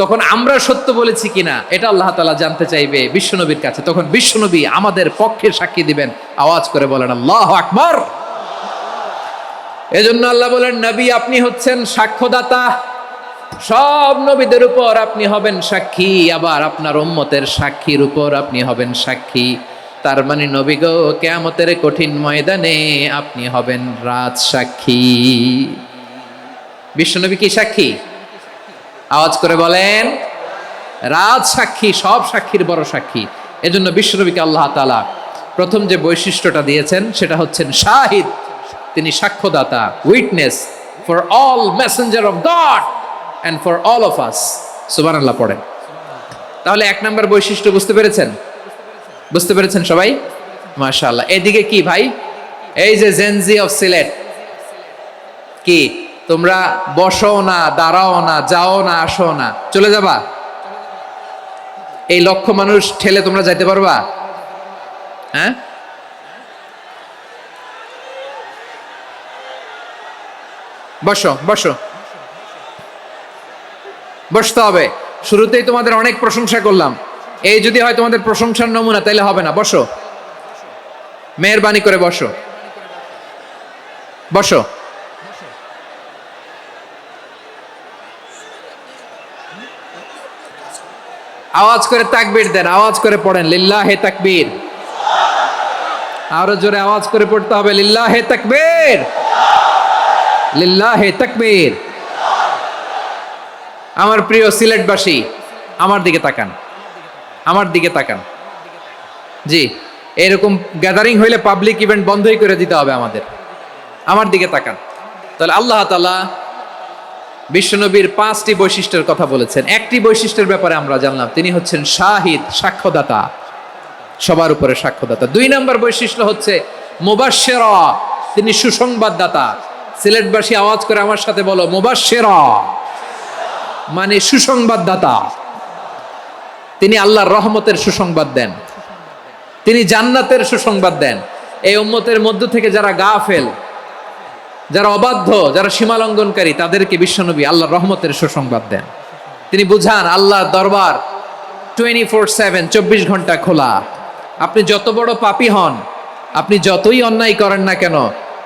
তখন আমরা সত্য বলেছি কিনা এটা আল্লাহ তাআলা জানতে চাইবে বিশ্বনবীর কাছে। তখন বিশ্বনবী আমাদের পক্ষে সাক্ষী দিবেন। আওয়াজ করে বলেন আল্লাহু আকবার। এজন্য আল্লাহ বলেন, নবী আপনি হচ্ছেন সাক্ষ্যদাতা, সব নবীদের উপর আপনি হবেন সাক্ষী, আবার আপনার উম্মতের সাক্ষীর উপর আপনি হবেন সাক্ষী। তার মানে নবী গো, কিয়ামতের কঠিন ময়দানে আপনি হবেন রাজ সাক্ষী। বিশ্বনবী কি সাক্ষী? আওয়াজ করে বলেন রাজ সাক্ষী, সব সাক্ষীর বড় সাক্ষী। এজন্য বিশ্বনবীকে আল্লাহ তাআলা প্রথম যে বৈশিষ্ট্যটা দিয়েছেন সেটা হচ্ছেন শাহিদ। তিনি সাক্ষ্যদাতা, witness for all messenger of God and for all of us. সুবহানাল্লাহ পড়েন। তাহলে এক নাম্বার বৈশিষ্ট্য বুঝতে পেরেছেন? বুঝতে পেরেছেন সবাই? মাশাআল্লাহ। এদিকে কি ভাই, এই যে জেনজি অফ সিলেট, কি তোমরা বসো না, দাঁড়াও না, যাও না, আসো না, চলে যাবা? এই লক্ষ মানুষ ঠেলে তোমরা যাইতে পারবা? হ্যাঁ, বসো বসো, বসতে হবে। শুরুতেই তোমাদের অনেক প্রশংসা করলাম, এই যদি হয় তোমাদের প্রশংসার নমুনা তাইলে হবে না। বসো, মেহেরবানি করে বসো, বসো। আওয়াজ করে তাকবীর দেন, আওয়াজ করে পড়েন লিল্লাহে তাকবীর। আরো জোরে আওয়াজ করে পড়তে হবে লিল্লাহে তাকবীর, লিল্লাহে তাকবীর। আমার প্রিয় সিলেটবাসী, আমার দিকে তাকান, আমার দিকে তাকান। জি, এরকম গ্যাদারিং হইলে পাবলিক ইভেন্ট বন্ধই করে দিতে হবে আমাদের। আমার দিকে তাকান। তাহলে আল্লাহ তাআলা বিশ্বনবীর 5টি বৈশিষ্ট্যের কথা বলেছেন। একটি বৈশিষ্ট্যের ব্যাপারে আমরা জানলাম, তিনি হচ্ছেন শাহিদ, সাক্ষ্যদাতা, সবার উপরে সাক্ষ্যদাতা। 2 নম্বর বৈশিষ্ট্য হচ্ছে মুবাশশিরা, তিনি সুসংবাদদাতা। সিলেটবাসী আওয়াজ করে আমার সাথে বলো মুবাশশিরা, মানে সুসংবাদদাতা। তিনি আল্লাহর রহমতের সুসংবাদ দেন, তিনি জান্নাতের সুসংবাদ দেন। এই উম্মতের মধ্য থেকে যারা গাফেল, যারা অবাধ্য, যারা সীমালঙ্ঘনকারী, তাদেরকে বিশ্বনবী আল্লাহর রহমতের সুসংবাদ দেন। তিনি বুঝান আল্লাহর দরবার 24/7, 24 ঘন্টা খোলা। আপনি যত বড় পাপী হন, আপনি যতই অন্যায় করেন না কেন,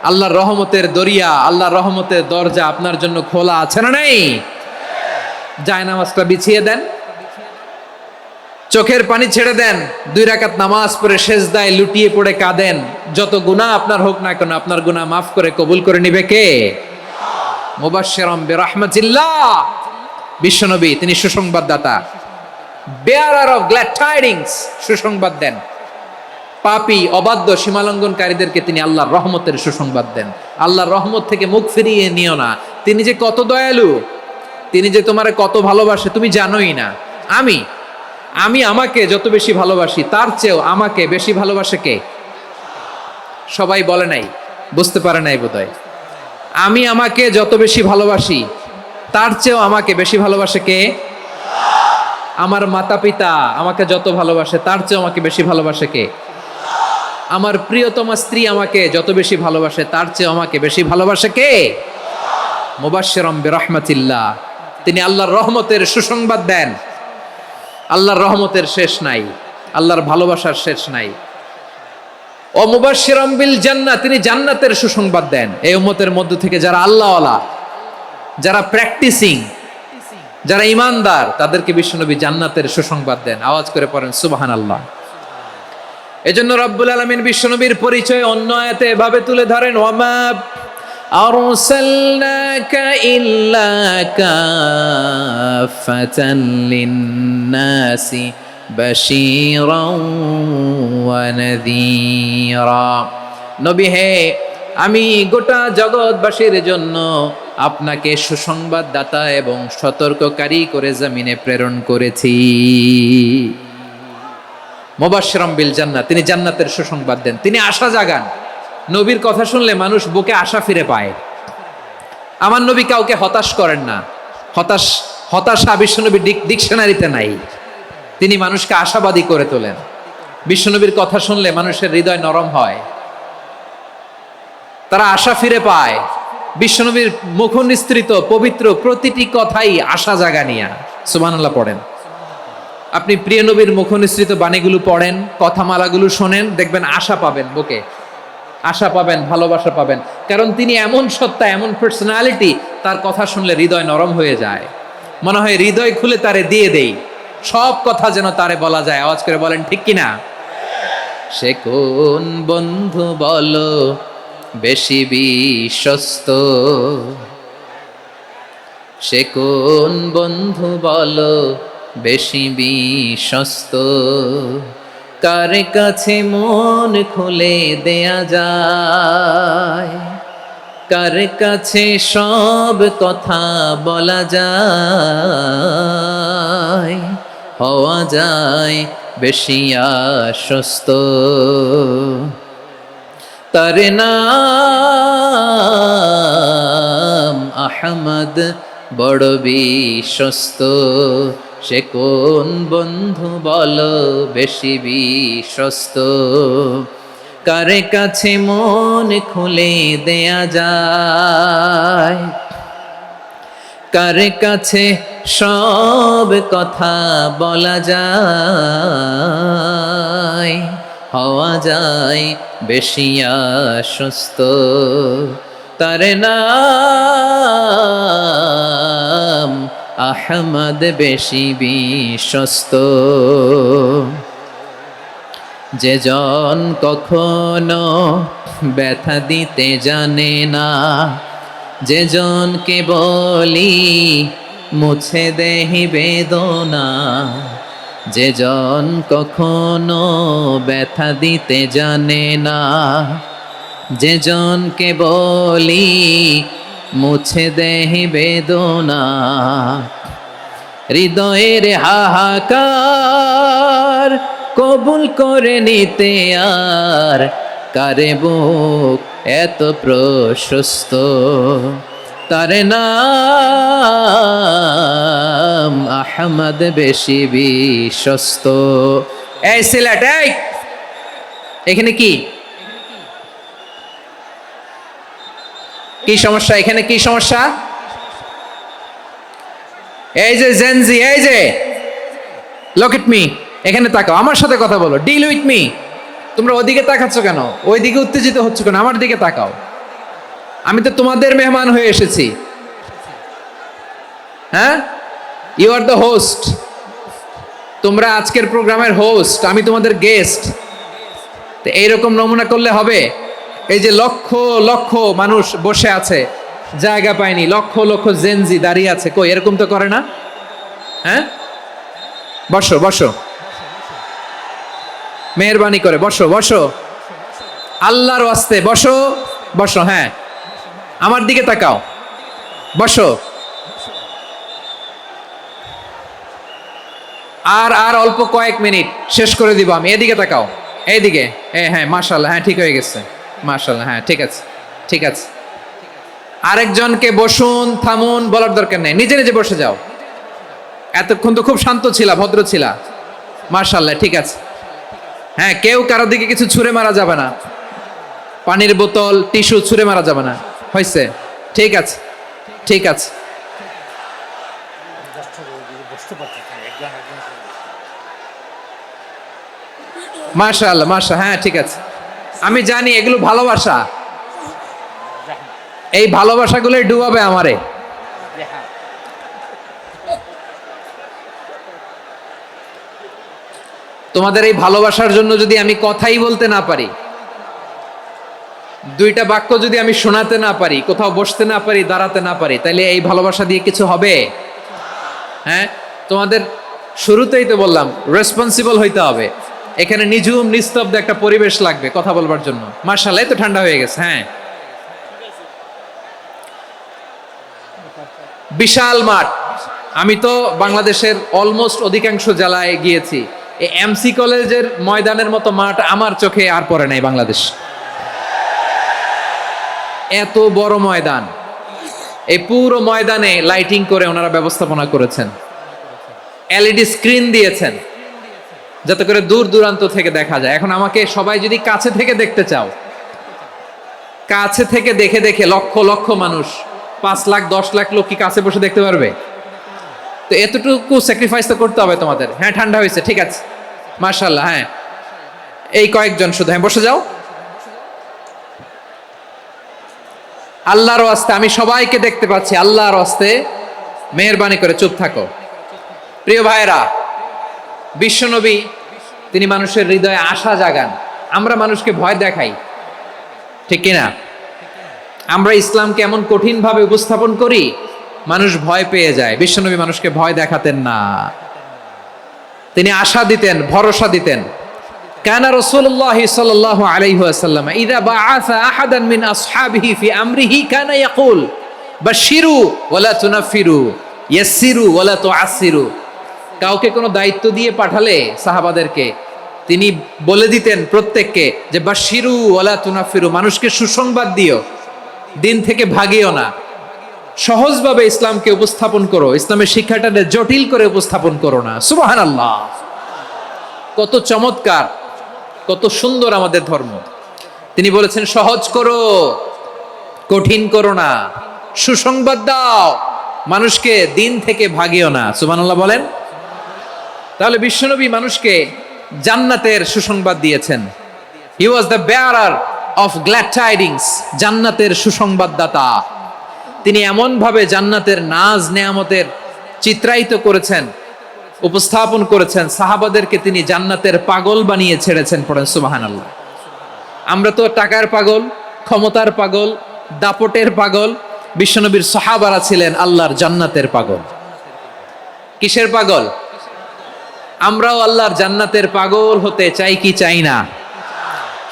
আল্লাহর রহমতের দরিয়া, আল্লাহর রহমতের দরজা আপনার জন্য খোলা আছে না নেই? জায়নামাজটা বিছিয়ে দেন, চোখের পানি ছেড়ে দেন, 2 রাকাত নামাজ পড়ে সেজদায় লুটিয়ে পড়ে কাঁদেন। যত গুনাহ আপনার হোক না কেন, আপনার গুনাহ মাফ করে কবুল করে নিবে কে? মুবাশশিরাম বিরাহমাতিল্লাহ। বিশ্বনবী তিনি সুসংবাদদাতা, বেয়ারার অফ গ্ল্যাড টাইডিংস, সুসংবাদ দেন। পাপী, অবাধ্য, সীমালঙ্ঘনকারীদেরকে তিনি আল্লাহর রহমতের সুসংবাদ দেন। আল্লাহর রহমত থেকে মুখ ফিরিয়ে নিও না। তিনি যে কত দয়ালু, তিনি যে তোমারে কত ভালোবাসে তুমি জানোই না। আমি আমাকে যত বেশি ভালোবাসি, তার চেয়েও আমাকে বেশি ভালোবাসে কে? সবাই বলে নাই, বুঝতে পারে নাই বোধহয়। আমি আমাকে যত বেশি ভালোবাসি, তার চেয়েও আমাকে বেশি ভালোবাসে কে? আমার মাতা পিতা আমাকে যত ভালোবাসে, তার চেয়েও আমাকে বেশি ভালোবাসে কে? আমার প্রিয়তমা স্ত্রী আমাকে যত বেশি ভালোবাসে তার চেয়ে আমাকে বেশি ভালোবাসে কে? মুবাশশিরাম বিরহমাতিল্লাহ, তিনি আল্লাহর রহমতের সুসংবাদ দেন। আল্লাহর রহমতের শেষ নাই, আল্লাহর ভালোবাসার শেষ নাই। ও মুবাশশিরাম বিল জান্নাহ, তিনি জান্নাতের সুসংবাদ দেন এই উম্মতের মধ্য থেকে যারা আল্লাহওয়ালা, যারা প্র্যাকটিসিং, যারা ইমানদার, তাদেরকে বিশ্বনবী জান্নাতের সুসংবাদ দেন। আওয়াজ করে পড়েন সুবহানাল্লাহ। এজন্য রব্বুল আলামিন বিশ্বনবীর পরিচয় অন্য আয়াতে এভাবে তুলে ধরেন, ওয়ামা আরসালনাকা ইল্লা কাফাতান লিন্নাসি বাশীরাও ওয়া নাযীরা। নবী হে, আমি গোটা জগৎবাসীর জন্য আপনাকে সুসংবাদদাতা এবং সতর্ককারী করে জমিনে প্রেরণ করেছি। মুবাশশিরাম বিল জান্নাহ, তিনি জান্নাতের সুসংবাদ দেন, তিনি আশা জাগান। নবীর কথা শুনলে মানুষ বুকে আশা ফিরে পায়। আমার নবী কাউকে হতাশ করেন না। হতাশা বিশ্বনবীর ডিকশনারিতে নাই। তিনি মানুষকে আশাবাদী করে তোলেন। বিশ্বনবীর কথা শুনলে মানুষের হৃদয় নরম হয়, তারা আশা ফিরে পায়। বিশ্বনবীর মুখ নিঃসৃত পবিত্র প্রতিটি কথাই আশা জাগানিয়া। সুবহানাল্লাহ পড়েন। আপনি প্রিয় নবীর মুখ নিঃসৃত বাণীগুলো পড়েন, কথামালাগুলো শোনেন, দেখবেন আশা পাবেন, বুকে আশা পাবেন, ভালোবাসা পাবেন। কারণ তিনি এমন সত্তা, এমন পার্সোনালিটি, তার কথা শুনলে হৃদয় নরম হয়ে যায়। মনে হয় হৃদয় খুলে তারে দিয়ে দেই, সব কথা যেন তারে বলা যায়। আওয়াজ করে বলেন ঠিক কিনা? সে কোন বন্ধু বলো বেশি বিশ্বস্ত, সে কোন বন্ধু বলো বেশি বিশ্বস্ত, কার কাছে মন খুলে দেয়া যায়, কার কাছে সব কথা বলা যায়, হওয়া যায় বেশি আশ্বস্ত। তার নাম আহমদ, বড় বিশ্বস্ত। সে কোন বন্ধু বলো বেশি বিশ্বস্ত, কার কাছে মন খুলে দেয়া যায়, কার কাছে সব কথা বলা যায়, হওয়া যায় বেশি আশ্বস্ত। তার নাম আহমদ, বেশি বিশ্বস্ত। যে জন কখনো ব্যথা দিতে জানে না, যে জনকে বলি মুছে দেহি বেদনা, যে জন কখনো ব্যথা দিতে জানে না, যে জনকে বলি মুছে দেহি বেদনা, হৃদয়ের হাহাকার কবুল করে নিতে আর কারে বুক এত প্রশস্ত। তার নাম আহমদ, বেশি বিশ্বস্ত। এই সিলেট, এখানে কি কি সমস্যা? এখানে কি সমস্যা? এই যে জেনজি, এই যে লুক এট মি, এখানে তাকাও, আমার সাথে কথা বলো, ডিল উইথ মি। তোমরা ওদিকে তাকাচ্ছ কেন? ওইদিকে উত্তেজিত হচ্ছ কেন? আমার দিকে তাকাও। আমি তো তোমাদের মেহমান হয়ে এসেছি। হ্যাঁ, ইউ আর দ্য হোস্ট। তোমরা আজকের প্রোগ্রামের হোস্ট, আমি তোমাদের গেস্ট। তো এইরকম নমুনা করলে হবে? এই যে লক্ষ লক্ষ মানুষ বসে আছে, জায়গা পায়নি, লক্ষ লক্ষ জেনজি দাঁড়িয়ে আছে, কই এরকম তো করে না? হ্যাঁ, বসো বসো, মেহরবানি করে বসো বসো, আল্লাহর ওয়াস্তে বসো বসো। হ্যাঁ, আমার দিকে তাকাও, বসো। আর আর অল্প কয়েক মিনিট, শেষ করে দিব আমি। এদিকে তাকাও, এইদিকে। হ্যাঁ, মাশাআল্লাহ, হ্যাঁ ঠিক হয়ে গেছে, মাশাআল্লাহ, হ্যাঁ ঠিক আছে, ঠিক আছে। আরেকজনকে বসুন, থামুন বলার দরকার নেই, নিজে নিজে বসে যাও। এতক্ষণ তো খুব শান্ত ছিলা, ভদ্র ছিলা, মাশাআল্লাহ, ঠিক আছে। হ্যাঁ, কেউ কারো দিকে কিছু ছুঁড়ে মারা যাবে না, পানির বোতল টিস্যু ছুঁড়ে মারা যাবে না। হয়েছে? ঠিক আছে, ঠিক আছে। মাশাআল্লাহ, মাশাআল্লাহ, হ্যাঁ ঠিক আছে। আমি জানি এগুলো ভালোবাসা, এই ভালোবাসাগুলোই ডুবাবে আমারে। তোমাদের এই ভালোবাসার জন্য যদি আমি কথাই বলতে না পারি, দুইটা বাক্য যদি আমি শোনাতে না পারি, কোথাও বসতে না পারি, দাঁড়াতে না পারি, তাহলে এই ভালোবাসা দিয়ে কিছু হবে? হ্যাঁ, তোমাদের শুরুতেই তো বললাম রেসপন্সিবল হইতে হবে। এখানে নিঝুম নিস্তব্ধ একটা পরিবেশ লাগবে কথা বলবার জন্য। মাশাআল্লাহ, তো ঠান্ডা হয়ে গেছে। হ্যাঁ, বিশাল মাঠ। আমি তো বাংলাদেশের অলমোস্ট অধিকাংশ জেলায় গিয়েছি, এই এমসি কলেজের ময়দানের মতো মাঠ আমার চোখে আর পড়ে নাই বাংলাদেশ। এত বড় ময়দান, এই পুরো ময়দানে লাইটিং করে ওনারা ব্যবস্থাপনা করেছেন, এলইডি স্ক্রিন দিয়েছেন যাতে করে দূর দূরান্ত থেকে দেখা যায়। এখন আমাকে সবাই যদি কাছে থেকে দেখতে চাও, কাছে থেকে দেখে দেখে লক্ষ লক্ষ মানুষ, 5 লাখ 10 লাখ লোক কি কাছে বসে দেখতে পারবে? তো এতটুকু স্যাক্রিফাইস তো করতে হবে তোমাদের। হ্যাঁ, ঠান্ডা হয়েছে, ঠিক আছে, মাশাআল্লাহ। হ্যাঁ, এই কয়েকজন শুধু, হ্যাঁ বসে যাও। আল্লাহর ওয়াস্তে আমি সবাইকে দেখতে পাচ্ছি, আল্লাহর ওয়াস্তে মেহেরবানি করে চুপ থাকো। প্রিয় ভাইরা, বিশ্বনবী তিনি মানুষের হৃদয়ে আশা জাগান। আমরা মানুষকে ভয় দেখাই, ঠিক কিনা? আমরা ইসলামকে এমন কঠিন ভাবে উপস্থাপন করি, মানুষ ভয় পেয়ে যায়। বিশ্বনবী মানুষকে ভয় দেখাতেন না, তিনি আশা দিতেন, ভরসা দিতেন। কানা রাসূলুল্লাহ সাল্লাল্লাহু আলাইহি ওয়াসাল্লাম ইযা বাআসা আহাদান মিন আসহাবিহি ফি আমরিহি কানা ইয়াকুল বাশশিরু ওয়ালা তুনাফিরু ইয়াসসিরু ওয়ালা তুআসসিরু। কাউকে কোনো দায়িত্ব দিয়ে পাঠালে সাহাবাদেরকে তিনি বলে দিতেন প্রত্যেককে যে বাশশিরু ওয়ালা তুনাফিরু, মানুষকে সুসংবাদ দিও, দিন থেকে ভাগিও না। সহজভাবে ইসলামকে উপস্থাপন করো, ইসলামের শিক্ষাটাকে জটিল করে উপস্থাপন করো না। সুবহানাল্লাহ, কত চমৎকার, কত সুন্দর আমাদের ধর্ম। তিনি বলেছেন সহজ করো, কঠিন করো না, সুসংবাদ দাও, মানুষকে দিন থেকে ভাগিও না। সুবহানাল্লাহ বলেন। তাহলে বিশ্বনবী মানুষকে জান্নাতের সুসংবাদ দিয়েছেন। He was the bearer of glad tidings, জান্নাতের সুসংবাদদাতা। তিনি এমন ভাবে জান্নাতের নাজ নেয়ামতের চিত্রায়িত করেছেন, উপস্থাপন করেছেন, সাহাবাদেরকে তিনি জান্নাতের পাগল বানিয়ে ছেড়েছেন। পড়েন সুবহানাল্লাহ। আমরা তো টাকার পাগল, ক্ষমতার পাগল, দাপটের পাগল। বিশ্বনবীর সাহাবারা ছিলেন আল্লাহর জান্নাতের পাগল। কিসের পাগল? আমরাও আল্লাহর জান্নাতের পাগল হতে চাই কি চাই না?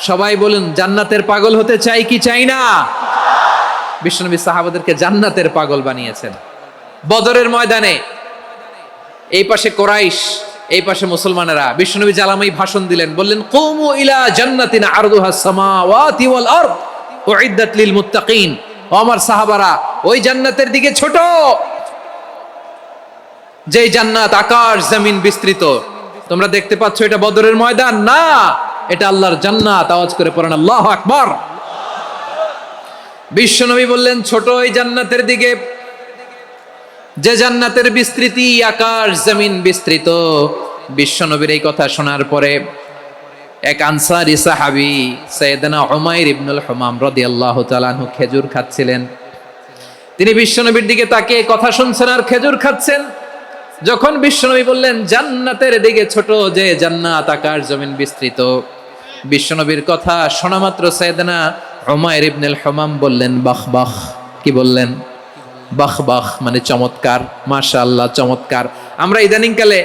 সবাই বলুন, জান্নাতের পাগল হতে চাই কি চাই না? বিশ্বনবী সাহাবাদেরকে জান্নাতের পাগল বানিয়েছেন। বদরের ময়দানে এই পাশে কোরাইশ, এই পাশে মুসলমানেরা। বিশ্বনবী জালামাই ভাষণ দিলেন, বললেন কুমু ইলা জান্নাতিন আরদুহাস সামাওয়াতি ওয়াল আরদ উইদ্দাত লিল মুত্তাকিন। ও আমার সাহাবারা, ওই জান্নাতের দিকে ছোট, যে জান্নাত আকাশ জমিন বিস্তৃত। তোমরা দেখতে পাচ্ছ এটা বদরের ময়দান না, এটা আল্লাহর জান্নাত। আওয়াজ করে পড়েন আল্লাহু আকবার। বিশ্বনবী বললেন ছোট ওই জান্নাতের দিকে, যে জান্নাতের বিস্তৃতি আকাশ জমিন বিস্তৃত। বিশ্বনবীর এই কথা শোনার পরে এক আনসারী সাহাবী সাইয়েদনা উমাইর ইবনুল হুমাম রাদিয়াল্লাহু তাআলা আনহু খেজুর খাচ্ছিলেন। তিনি বিশ্বনবীর দিকে তাকিয়ে কথা শুনছেন আর খেজুর খাচ্ছেন। যখন বিশ্বনবী বললেন জান্নাতের দিকে ছোট, যে জান্নাত আকাশ জমিন বিস্তৃত, বিশ্বনবীর কথা শোনা মাত্র সাইয়েদনা উমাইর ইবনুল হুমাম বললেন বাহ বাহ। কি বললেন? বাহ বাহ, মানে চমৎকার, মাশাআল্লাহ, চমৎকার। আমরা ইদানিং কালে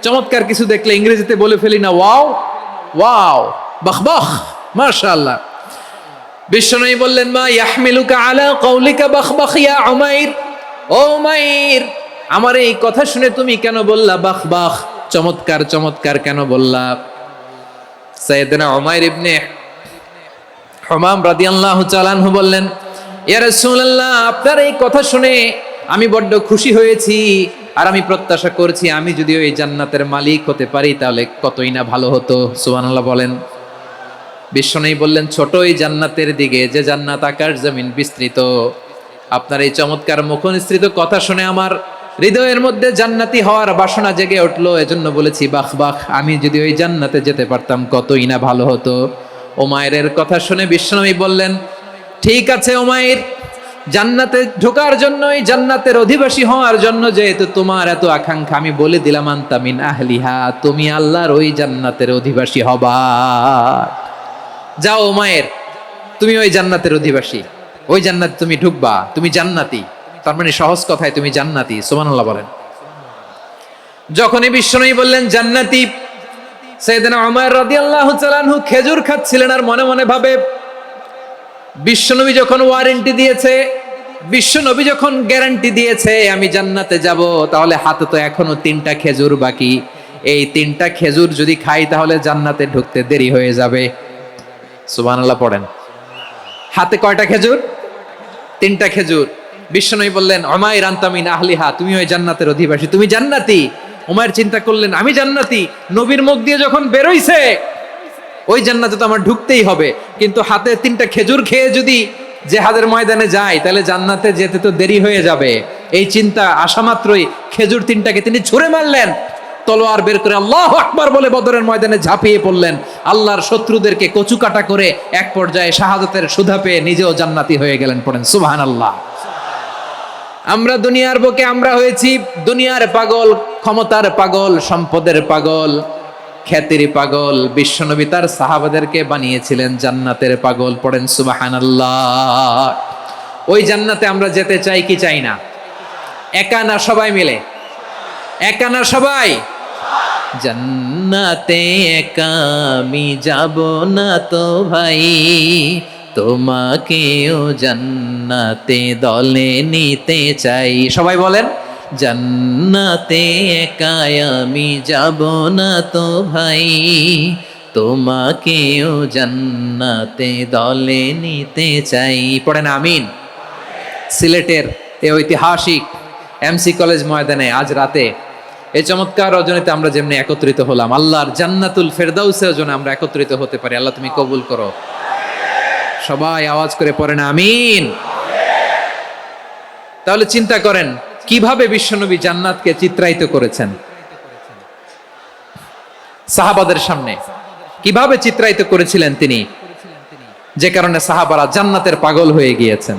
চমৎকার কিছু দেখলে ইংরেজিতে বলে ফেলি না ওয়াও ওয়াও, বাহ বাহ, মাশাআল্লাহ। বিশ্বনবী বললেন মা ইয়াহমিলুকা আলা কওলিকা বাহ বাহ ইয়া উমাইর। ও উমাইর, আমার এই কথা শুনে তুমি কেন বললা বাহ বাহ, চমৎকার চমৎকার কেন বললা? সাইয়েদনা উমাইর ইবনে হুমাম রাদিয়াল্লাহু তাআলা আনহু বললেন ইয়া রাসূলুল্লাহ, আপনার এই কথা শুনে আমি বড্ড খুশি হয়েছি। আর আমি প্রত্যাশা করছি আমি যদি ওই জান্নাতের মালিক হতে পারি তাহলে কতই না ভালো হতো। সুবহানাল্লাহ বলেন। বিশ্বনবী বললেন, ছোট এই জান্নাতের দিকে, যে জান্নাত আকাশ জমিন বিস্তৃত। আপনার এই চমৎকার মুখনিসৃত কথা শুনে আমার হৃদয়ের মধ্যে জান্নাতি হওয়ার বাসনা জেগে উঠলো। এজন্য বলেছি বাহ বাহ, আমি যদি ওই জান্নাতে যেতে পারতাম কতই না ভালো হতো। উমাইরের কথা শুনে বিশ্বনবী বললেন, ঠিক আছে উমাইর, জান্নাতে ঢোকার জন্য, এই জান্নাতের অধিবাসী হওয়ার জন্য যেহেতু তোমার এত আকাঙ্ক্ষা, আমি বলে দিলাম আনতা মিন আহলিহা, তুমি আল্লাহর ওই জান্নাতের অধিবাসী হবা। যাও উমাইর, তুমি ওই জান্নাতের অধিবাসী, ওই জান্নাতে তুমি ঢুকবা, তুমি জান্নাতি। তার মানে সহজ কথায় তুমি জান্নাতি। সুবহানাল্লাহ বলেন। যখনই বিশ্বনবী বললেন জান্নাতি, সাইয়েদনা উমর রাদিয়াল্লাহু তাআলা আনহু খেজুর খাচ্ছিলেন আর মনে মনে ভাবে, বিশ্বনবী যখন ওয়ারেন্টি দিয়েছে, বিশ্বনবী যখন গ্যারান্টি দিয়েছে আমি জান্নাতে যাব, তাহলে হাতে তো এখনো 3টা খেজুর বাকি। এই 3টা খেজুর যদি খাই তাহলে জান্নাতে ঢুকতে দেরি হয়ে যাবে। সুবহানাল্লাহ পড়েন। হাতে কয়টা খেজুর? 3টা খেজুর। বিশ্বনবী বললেন, উমাইর আনতা মিন আহলিহা, তুমি ওই জান্নাতের অধিবাসী, তুমি জান্নাতি। উমাইর চিন্তা করলেন, আমি জান্নাতি, নবীর মুখ দিয়ে যখন বেরোইছে ওই জান্নাতে তো আমার ঢুকতেই হবে, কিন্তু হাতে 3টা খেজুর খেয়ে যদি জিহাদের ময়দানে যাই তাহলে জান্নাতে যেতে তো দেরি হয়ে যাবে। এই চিন্তা আসা মাত্রই খেজুর 3টাকে তিনি ছুঁড়ে মারলেন, তলোয়ার বের করে আল্লাহু আকবার বলে বদরের ময়দানে ঝাঁপিয়ে পড়লেন। আল্লাহর শত্রুদেরকে কচুকাটা করে এক পর্যায়ে শাহাদাতের সুধা পেয়ে নিজেও জান্নাতি হয়ে গেলেন। পড়েন সুবহানাল্লাহ। আমরা দুনিয়ার বুকে আমরা হয়েছি দুনিয়ার পাগল, ক্ষমতার পাগল, সম্পদের পাগল, খ্যাতির পাগল। বিশ্বনবী তার সাহাবাদেরকে বানিয়েছিলেন জান্নাতের পাগল। পড়েন সুবহানাল্লাহ। ওই জান্নাতে আমরা যেতে চাই কি চাই না? একা না সবাই মিলে? একা না সবাই? জান্নাতে একা আমি যাব না তো ভাই, তোমাকেও জান্নাতে দলে নিতে চাই। সবাই বলেন, জান্নাতে একা আমি যাব না তো ভাই, তোমাকেও জান্নাতে দলে নিতে চাই। পড়েন আমিন। সিলেটের এই ঐতিহাসিক এমসি কলেজ ময়দানে আজ রাতে এই চমৎকার রজনীতে আমরা যেমনি একত্রিত হলাম, আল্লাহর জান্নাতুল ফেরদাউসের জন্য আমরা একত্রিত হতে পারি। আল্লাহ তুমি কবুল করো। সবাই আওয়াজ করে পড়েন আমিন। তাহলে চিন্তা করেন কিভাবে বিশ্বনবী জান্নাতকে চিত্রায়িত করেছেন সাহাবাদের সামনে, কিভাবে চিত্রায়িত করেছিলেন তিনি, যে কারণে সাহাবারা জান্নাতের পাগল হয়ে গিয়েছেন।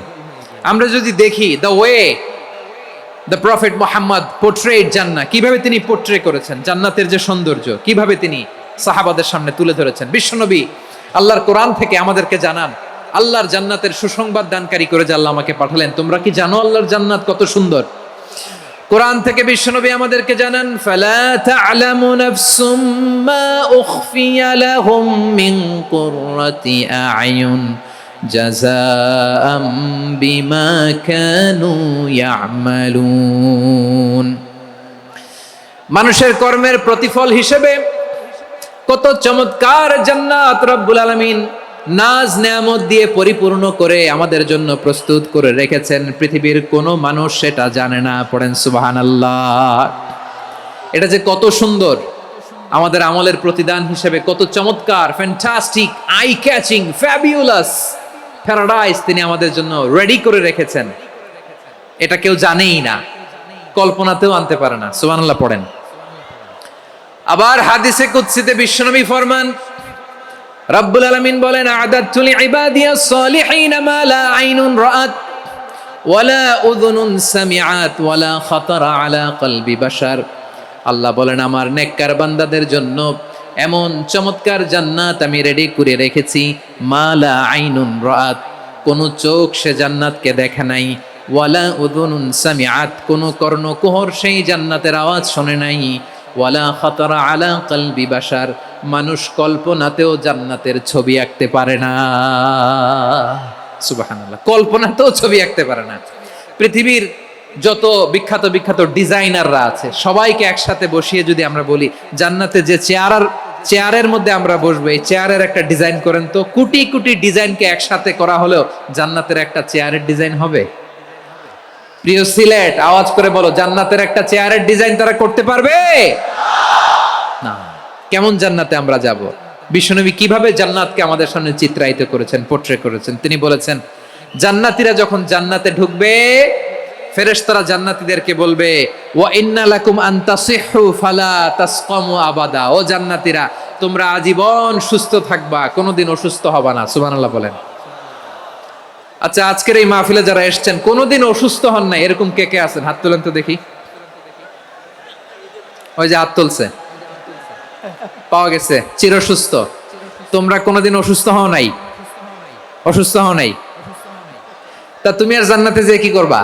আমরা যদি দেখি the way the prophet Muhammad portrait জান্নাত, কিভাবে তিনি পোর্ট্রে করেছেন জান্নাতের যে সৌন্দর্য, কিভাবে তিনি সাহাবাদের সামনে তুলে ধরেছেন। বিশ্বনবী আল্লাহর কোরআন থেকে আমাদেরকে জানান, আল্লাহর জান্নাতের সুসংবাদ দানকারী করে যে আল্লাহ আমাকে পাঠালেন। তোমরা কি জানো আল্লাহর জান্নাত কত সুন্দর? কোরআন থেকে বিশ্বনবী আমাদেরকে জানান, ফালা তা'লামু নাফসুম মা উখফিয়া লাহুম মিন কুররাতি আ'য়ুন জাযাআম বিমা কানু ইয়া'মালুন। মানুষের কর্মের প্রতিফল হিসেবে কত চমৎকার জান্নাত রব্বুল আলামিন নাজ নেয়ামত দিয়ে পরিপূর্ণ করে আমাদের জন্য প্রস্তুত করে রেখেছেন। পৃথিবীর কোনো মানুষ সেটা জানে না। পড়েন সুবহানাল্লাহ। এটা যে কত সুন্দর, আমাদের আমলের প্রতিদান হিসেবে কত চমৎকার, fantastic, eye catching, fabulous paradise তিনি আমাদের জন্য রেডি করে রেখেছেন। এটা কেউ জানেই না, কল্পনাতেও আনতে পারে না। সুবহানাল্লাহ পড়েন। আবার হাদিসে কুদসিতে বিশ্বনবী ফরমান, রব্বুল আলামিন বলেন, আ'দাতু লিইবাদিয়াস সালিহিন মা লা আইনুন রাআত ওয়ালা উযুনুন সামিআত ওয়ালা খাতারা আলা কলবি বাশার। আল্লাহ বলেন, আমার নেককার বান্দাদের জন্য এমন চমৎকার জান্নাত আমি রেডি করে রেখেছি, মা লা আইনুন রাআত, কোন চোখ সে জান্নাতকে দেখে নাই, ওয়ালা উযুনুন সামিআত, কোন কর্ণকুহর সেই জান্নাতের আওয়াজ শোনে নাই, ওয়ালা খাতারা আলা কলবি বাশার, মানুষ কল্পনাতেও জান্নাতের ছবি আঁকতে পারে না। সুবহানাল্লাহ, কল্পনাতেও ছবি আঁকতে পারে না। পৃথিবীর যত বিখ্যাত বিখ্যাত ডিজাইনাররা আছে সবাইকে একসাথে বসিয়ে যদি আমরা বলি জান্নাতে যে চেয়ারের মধ্যে আমরা বসবো, এই চেয়ারের একটা ডিজাইন করেন তো, কোটি কোটি ডিজাইনকে একসাথে করা হলেও জান্নাতের একটা চেয়ারের ডিজাইন হবে? প্রিয় সিলেট, আওয়াজ করে বলো, জান্নাতের একটা চেয়ারের ডিজাইন তারা করতে পারবে না? কেমন জান্নাতে আমরা যাব? বিশ্বনবী কিভাবে জান্নাতকে আমাদের সামনে চিত্রায়িত করেছেন, পোট্রে করেছেন? তিনি বলেছেন, জান্নাতীরা যখন জান্নাতে ঢুকবে, ফেরেশতারা জান্নাতীদেরকে বলবে, ওয়া ইন্না লাকুম আন তাসিহু ফালা তাসকামু আবাদা। ও জান্নাতীরা, তোমরা আজীবন সুস্থ থাকবা, কোনোদিন অসুস্থ হবা না। সুবহানাল্লাহ বলেন। আচ্ছা, আজকের এই মাহফিলে যারা এসেছেন কোনোদিন অসুস্থ হন না, এরকম কে কে আছেন? হাত তোলেন তো দেখি। ওই যে হাত তুলছে, পাওয়া গেছে, চিরসুস্থ। তোমরা কোনোদিন অসুস্থ হও নাই? অসুস্থ হও নাই? তা তুমি আর জান্নাতে যে কি করবা?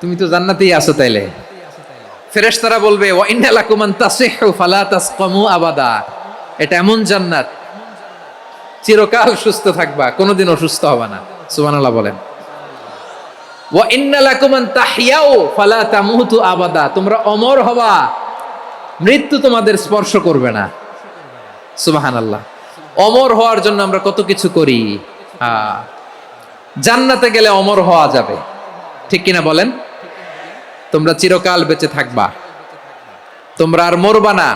তুমি তো জান্নাতেই আছো তাইলে। ফেরেশতারা বলবে, ওয়া ইন্না লাকুম আন তাসিহু ফালা তাসকামু আবাদা। এটা এমন জান্নাত, চিরকাল সুস্থ থাকবা, কোনোদিন অসুস্থ হবে না। সুবহানাল্লাহ বলেন। ওয়া ইন্না লাকুম আন তাহইয়াউ ফালা তামুতু আবাদা। তোমরা অমর হবা, মৃত্যু তোমাদের স্পর্শ করবে না। সুবহানাল্লাহ। অমর হওয়ার জন্য আমরা কত কিছু করি। জান্নাতে গেলে অমর হওয়া যাবে, ঠিক কিনা বলেন? তোমরা চিরকাল বেঁচে থাকবা, তোমরা আর মরবা না।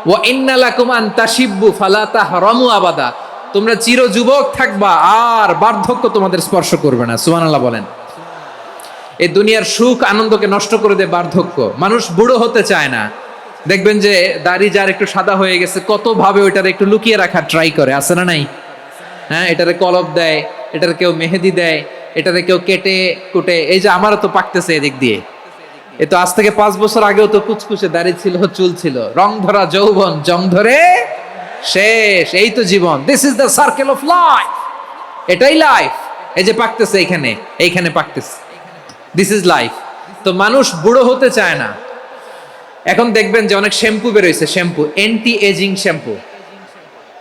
ওয়া ইন্না লাকুম আন তাশিব্বু ফালা তাহরামু আবাদা। তোমরা চির যুবক থাকবা, আর বার্ধক্য তোমাদের স্পর্শ করবে না। সুবহানাল্লাহ বলেন। এই দুনিয়ার সুখ আনন্দকে নষ্ট করে দেয় বার্ধক্য। মানুষ বুড়ো হতে চায় না। দেখবেন যে দাড়ি যার একটু সাদা হয়ে গেছে, কত ভাবে ওইটার একটু লুকিয়ে রাখার ট্রাই করে, আছে না নাই? হ্যাঁ, এটারে কলপ দেয়, এটার কেউ মেহেদি দেয়, এটারে কেউ কেটে কুটে। এই যে আমারও তো পাকতেছে এদিক দিয়ে। এ তো আজ থেকে 5 বছর আগেও তো কুচকুচে দাড়ি ছিল, চুল ছিল, রং ধরা যৌবন, জং ধরে শেষ। এই তো জীবন। This is the circle of life. এটাই লাইফ। এই যে পাকতেছে এইখানে, এইখানে পাকতেছে, দিস ইজ লাইফ। তো মানুষ বুড়ো হতে চায় না। এখন দেখবেন যে অনেক শ্যাম্পু বেরোইছে, শ্যাম্পু, অ্যান্টি এজিং শ্যাম্পু।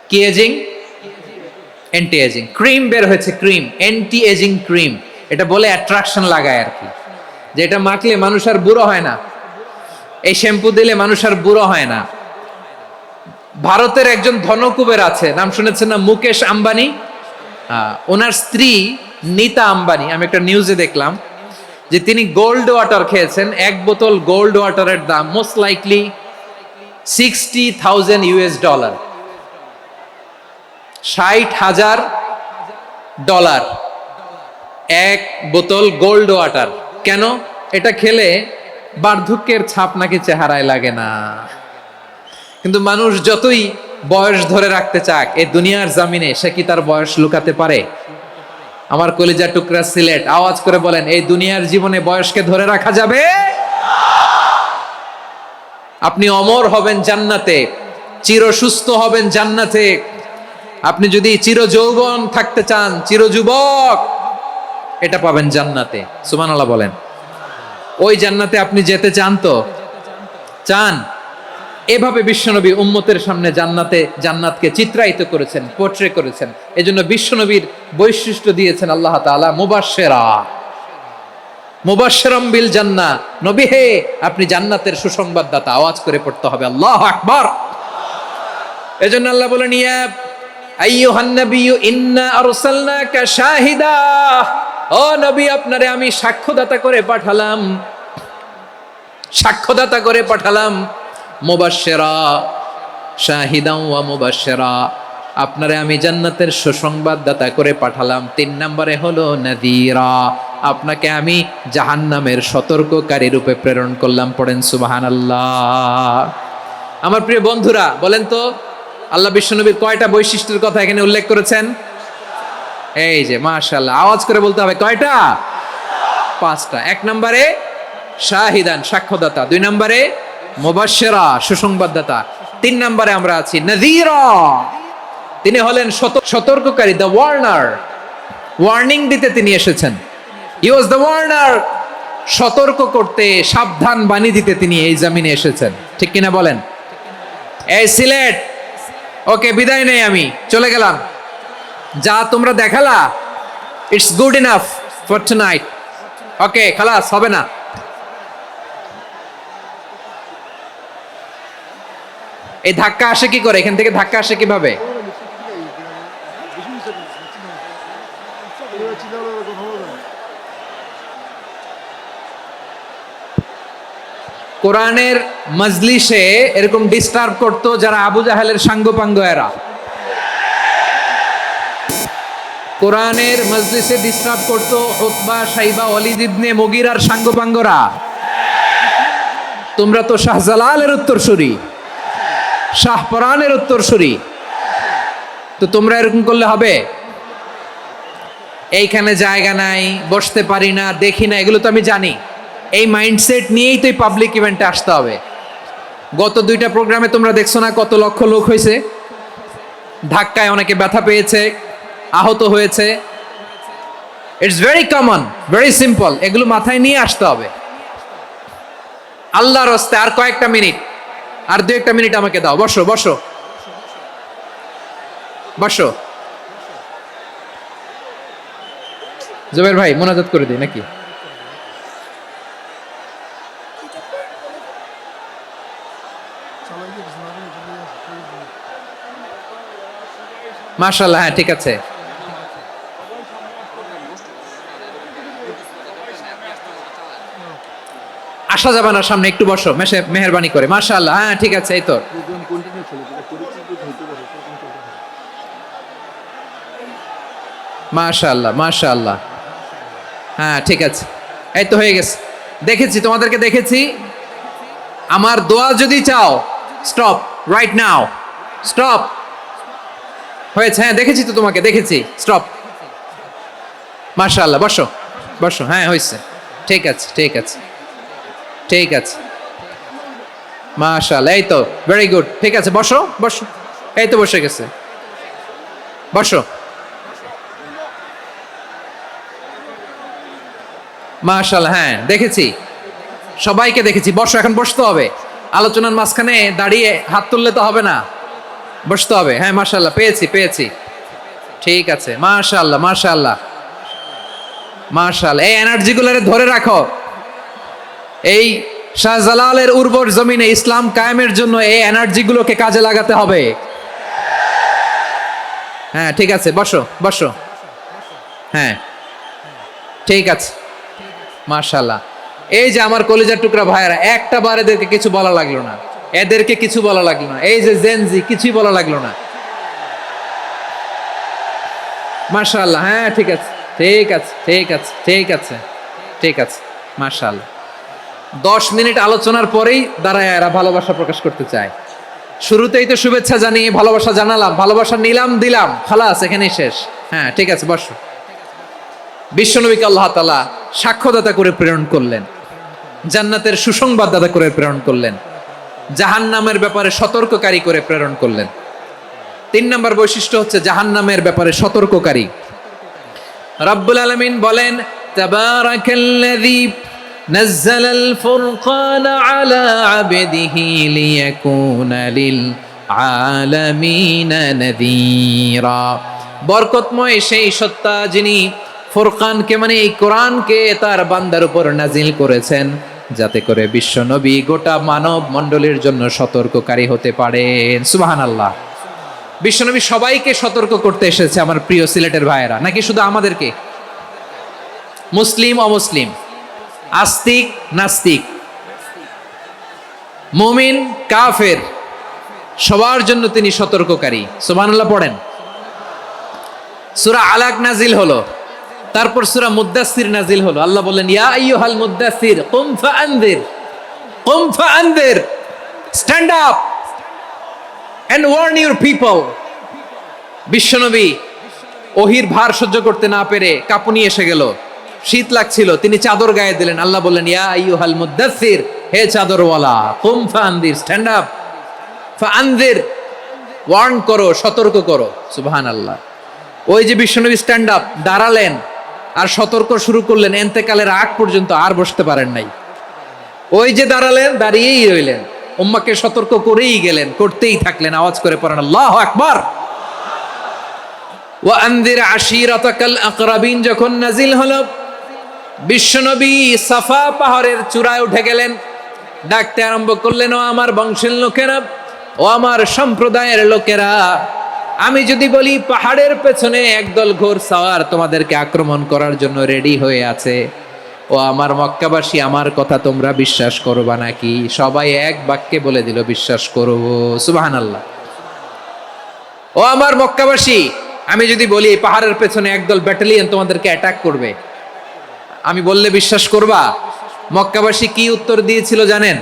কি এজিং? Anti aging. ক্রিম বের হয়েছে, ক্রিম, অ্যান্টি এজিং ক্রিম। এটা বলে অ্যাট্রাকশন লাগায় আর কি, যে এটা মাখলে মানুষ আর বুড়ো হয় না, এই শ্যাম্পু দিলে মানুষ আর বুড়ো হয় না। ভারতের একজন ধনকুবের আছে, নাম শুনেছেন না? মুকেশ আম্বানি। ওনার স্ত্রী নীতা আম্বানি, আমি একটা নিউজে দেখলাম যে তিনি গোল্ড ওয়াটার খেয়েছেন। 1 বোতল গোল্ড ওয়াটারের দাম মোস্ট লাইকলি $60,000, $60,000 1 বোতল গোল্ড ওয়াটার। কেন? এটা খেলে বার্ধক্যের ছাপ নাকি চেহারায় লাগে না। কিন্তু মানুষ যতই বয়স ধরে রাখতে চাক, এই দুনিয়ার জামিনে সে কি তার বয়স লুকাতে পারে? আমার কলিজা টুকরা সিলেট, আওয়াজ করে বলেন, এই দুনিয়ার জীবনে বয়সকে ধরে রাখা যাবে? আপনি অমর হবেন জান্নাতে, চির সুস্থ হবেন জান্নাতে। আপনি যদি চির যৌবন থাকতে চান, চির যুবক, এটা পাবেন জান্নাতে। সুবহানাল্লাহ বলেন। ওই জান্নাতে আপনি যেতে চান তো? চান? এভাবে বিশ্বনবী উম্মতের সামনে জান্নাতকে চিত্রায়িত করেছেন, পোট্রে করেছেন। এজন্য বিশ্বনবীর বৈশিষ্ট্য দিয়েছেন আল্লাহ তাআলা মুবাশশিরা, মুবাশশিরাম বিল জান্নাহ। নবী হে, আপনি জান্নাতের সুসংবাদদাতা। আওয়াজ করে পড়তে হবে আল্লাহু আকবার। এজন্য আল্লাহ বলেন, ইয়া আইয়ুহান নাবিয়্যু ইন্না আরসালনাকা শাহিদা। ও নবী, আপনারে আমি সাক্ষ্যদাতা করে পাঠালাম, সাক্ষ্যদাতা করে পাঠালাম। মুবাশশিরা, শাহিদান ওয়া মুবাশশিরা, আপনারে আমি জান্নাতের সুসংবাদদাতা করে পাঠালাম। 3 নম্বরে হলো নাযীরা, আপনাকে আমি জাহান্নামের সতর্ককারী রূপে প্রেরণ করলাম। পড়েন সুবহানাল্লাহ। আমার প্রিয় বন্ধুরা, বলেন তো, আল্লাহ বিশ্বনবীর কয়টা বৈশিষ্ট্যের কথা এখানে উল্লেখ করেছেন? এই যে মাশাআল্লাহ, আওয়াজ করে বলতে হবে, কয়টা? 5টা। 1 নম্বরে শাহিদান, সাক্ষ্যদাতা। 2 নম্বরে মুবাশশিরা, সুসংবাদদাতা। 3 নম্বরে আমরা আছি নাযীরা, তিনি হলেন সতর্ককারী, দ্য ওয়ার্নার। ওয়ার্নিং দিতে তিনি এসেছেন। হি ওয়াজ দ্য ওয়ার্নার, সতর্ক করতে, সাবধান বাণী দিতে তিনি এই জমিনে এসেছেন। ঠিক কিনা বলেন? এই সিলেট, ওকে, বিদায় নেই, আমি চলে গেলাম। যা তোমরা দেখালা, it's good enough for tonight. Okay, খালাস, হবে না। এই ধাক্কা আসে কি করে? এখান থেকে ধাক্কা আসে কিভাবে? কোরআনের মজলিসে এরকম ডিস্টার্ব করতো যারা আবু জাহেলের সাঙ্গপাঙ্গ এরা। কোরআনের মজলিসে ডিস্টার্ব করতো উতবা, শাইবা, ওয়ালিদ ইবনে মুগীরার সাঙ্গপাঙ্গরা। তোমরা তো শাহজালালের উত্তরসূরি, শাহপরানের উত্তরসূরি, তো তোমরা এরকম করলে হবে? এইখানে জায়গা নাই, বসতে পারি না, দেখি না, এগুলো তো আমি জানি। এই মাইন্ডসেট নিয়েই তো এই পাবলিক ইভেন্টে আসতে হবে। গত 2টা প্রোগ্রামে তোমরা দেখছো না কত লক্ষ লোক হয়েছে, ধাক্কায় অনেকে ব্যথা পেয়েছে, আহত হয়েছে। It's very common, very simple, এগুলো মাথায় নিয়ে আসতে হবে। আল্লাহর রাস্তে আর কয়েকটা মিনিট, আর 2-1 মিনিট আমাকে দাও। বসো বসো বসো। জুবাইর ভাই মোনাজাত করে দিই নাকি? মাশাআল্লাহ, হ্যাঁ ঠিক আছে। আসা যাবে না সামনে, একটু বসো মেহেরবানি করে। মাশাআল্লাহ, হ্যাঁ ঠিক আছে। এই তো মাশাআল্লাহ মাশাআল্লাহ, হ্যাঁ ঠিক আছে। এই তো হয়ে গেছে, দেখেছি তোমাদেরকে, দেখেছি। আমার দোয়া যদি চাও, স্টপ রাইট নাও, স্টপ। হয়েছে, হ্যাঁ দেখেছি তো তোমাকে, দেখেছি, স্টপ। মাশাআল্লাহ, বসো বসো, হ্যাঁ হয়েছে, ঠিক আছে ঠিক আছে ঠিক আছে। মাশাআল্লাহ, এই তো ভেরি গুড, ঠিক আছে, বসো বসো। এই তো বসে গেছে, বসো। মাশাআল্লাহ, হ্যাঁ দেখেছি, সবাইকে দেখেছি। বসো, এখন বসতে হবে। আলোচনার মাঝখানে দাঁড়িয়ে হাত তুললে তো হবে না, বসতে হবে। হ্যাঁ মাশাআল্লাহ, পেয়েছি পেয়েছি, ঠিক আছে। মাশাআল্লাহ মাশাআল্লাহ মাশাআল্লাহ, এই এনার্জিগুলোরে ধরে রাখো। এই শাহজালালের উর্বর জমিনে ইসলাম কায়েমের জন্য এই এনার্জিগুলোকে কাজে লাগাতে হবে। হ্যাঁ ঠিক আছে, বসো বসো, হ্যাঁ ঠিক আছে। মাশাআল্লাহ, এই যে আমার কলিজার টুকরা ভাইয়েরা, একটা বার এদেরকে কিছু বলা লাগলো না, এদেরকে কিছু বলা লাগলো না। এই যে জেনজি, কিছুই বলা লাগলো না। মাশাআল্লাহ, হ্যাঁ ঠিক আছে ঠিক আছে ঠিক আছে ঠিক আছে ঠিক আছে। মাশাআল্লাহ, 10 মিনিট আলোচনার পরেই দাঁড়ায় এরা ভালোবাসা প্রকাশ করতে চায়। শুরুতেই তো শুভেচ্ছা জানিয়ে ভালোবাসা জানালাম, ভালোবাসা নিলাম, দিলাম, খালাস, এখানেই শেষ। হ্যাঁ ঠিক আছে, বসো। বিশ্বনবীকে আল্লাহ তাআলা সাক্ষ্যদাতা করে প্রেরণ করলেন, জান্নাতের সুসংবাদদাতা করে প্রেরণ করলেন, জাহান্নামের ব্যাপারে সতর্ককারী করে প্রেরণ করলেন। 3 নম্বর বৈশিষ্ট্য হচ্ছে জাহান্নামের ব্যাপারে সতর্ককারী। রব্বুল আলামিন বলেন, তাবারাকাল্লাযী নাযালাল ফুরকানা আলা আবদিহি লিয়াকুনা লিল আলামিনা নাযীরা। বরকতময় সেই সত্তা যিনি ফুরকানকে, মানে এই কোরআনকে তার বান্দার উপর নাজিল করেছেন, যাতে করে বিশ্ব নবী গোটা মানব মণ্ডলীর জন্য সতর্ককারী হতে পারেন। সুবহানাল্লাহ। বিশ্বনবী সবাইকে সতর্ক করতে এসেছে, আমার প্রিয় সিলেটের ভাইয়েরা, নাকি শুধু আমাদেরকে? মুসলিম অমুসলিম, আস্তিক নাস্তিক, মুমিন কাফের, সবার জন্য তিনি সতর্ককারী। সুবহানাল্লাহ পড়েন। সূরা আলাক নাজিল হলো, তারপর সূরা মুদ্দাসসির নাজিল হলো। আল্লাহ বলেন, ইয়া আইয়ুহাল মুদ্দাসসির কুম ফাআনযির, কুম ফাআনযির, stand up and warn your people. বিশ্বনবী ওহির ভার সহ্য করতে না পেরে কাঁপুনি এসে গেল, শীত লাগছিল, তিনি চাদর গায়ে দিলেন। আল্লাহ বললেন, ইয়া আইয়ুহাল মুদ্দাসসির, হে চাদরওয়ালা, কুম ফাআনযির, স্ট্যান্ড আপ, ফাআনযির, ওয়ার্ন করো, সতর্ক করো। সুবহানাল্লাহ। ওই যে বিশ্বনবী স্ট্যান্ড আপ, দাঁড়ালেন আর সতর্ক শুরু করলেন, এন্তেকালের আগ পর্যন্ত আর বসতে পারেন নাই। ওই যে দাঁড়ালেন, দাঁড়িয়েই রইলেন, উম্মাকে সতর্ক করেই গেলেন, করতেই থাকলেন। আওয়াজ করে পড়েন আল্লাহু আকবার। ওয়া আনযির আশীরাতাকাল আকরাবিন যখন নাজিল হলো, বিশ্বনবী সাফা পাহাড়ের চূড়ায় উঠে গেলেন, ডাকতে আরম্ভ করলেন, ও আমার বংশের লোকেরা, ও আমার সম্প্রদায়ের লোকেরা, আমি যদি বলি পাহাড়ের পেছনে একদল ঘোড়সাওয়ার তোমাদেরকে আক্রমণ করার জন্য রেডি হয়ে আছে, ও আমার মক্কাবাসী, আমার কথা তোমরা বিশ্বাস করবা নাকি? সবাই এক বাক্যে বলে দিল বিশ্বাস করব। সুবহানাল্লাহ। ও আমার মক্কাবাসী, আমি যদি বলি এই পাহাড়ের পেছনে একদল ব্যাটালিয়ন তোমাদেরকে অ্যাটাক করবে, আমি বললে বিশ্বাস করবা? মক্কাবাসী কি উত্তর দিয়েছিল জানেন?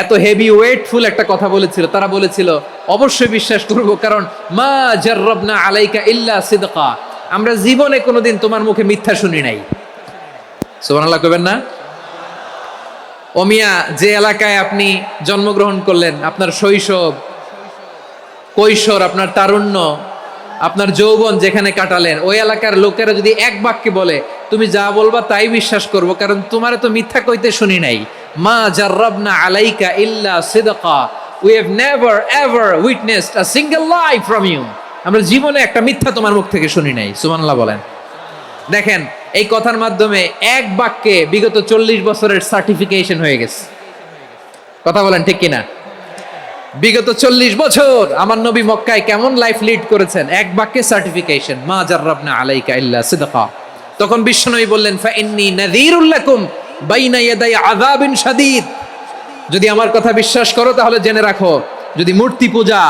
এত হেভি ওয়েটফুল একটা কথা বলেছিল। তারা বলেছিল অবশ্যই বিশ্বাস করব, কারণ মা জাররাবনা আলাইকা ইল্লা সিদকা, আমরা জীবনে কোনোদিন তোমার মুখে মিথ্যা শুনি নাই। সুবহানাল্লাহ কইবেন না? ও মিয়া, যে এলাকায় আপনি জন্মগ্রহণ করলেন, আপনার শৈশব, কৈশোর, আপনার তারুণ্য, আপনার যৌবন যেখানে কাটালেন, ওই এলাকার লোকেরা যদি এক বাক্যে বলে তুমি যা বলবা তাই বিশ্বাস করব, কারণ তোমারে তো মিথ্যা কইতে শুনি নাই। মা জাররাবনা আলাইকা ইল্লা সিদকা, we have never ever witnessed a single lie from you, আমরা জীবনে একটা মিথ্যা তোমার মুখ থেকে শুনি নাই। সুবহানাল্লাহ বলেন। দেখেন, এই কথার মাধ্যমে এক বাক্যে বিগত 40 বছরের সার্টিফিকেশন হয়ে গেছে। কথা বলেন ঠিক কিনা? বিগত 40 বছর আমার নবী মক্কায় কেমন লাইফ লিড করেছেন, এক বাক্যে সার্টিফিকেশন, মা জাররাবনা আলাইকা ইল্লা সিদকা। তখন বিশ্বনবী বললেন ফা ইন্নী নাযীরুল লাকুম বাইনা ইয়াদাই আযাবিন শাদীদ, যদি আমার কথা বিশ্বাস করো তাহলে জেনে রাখো, যদি মূর্তি পূজা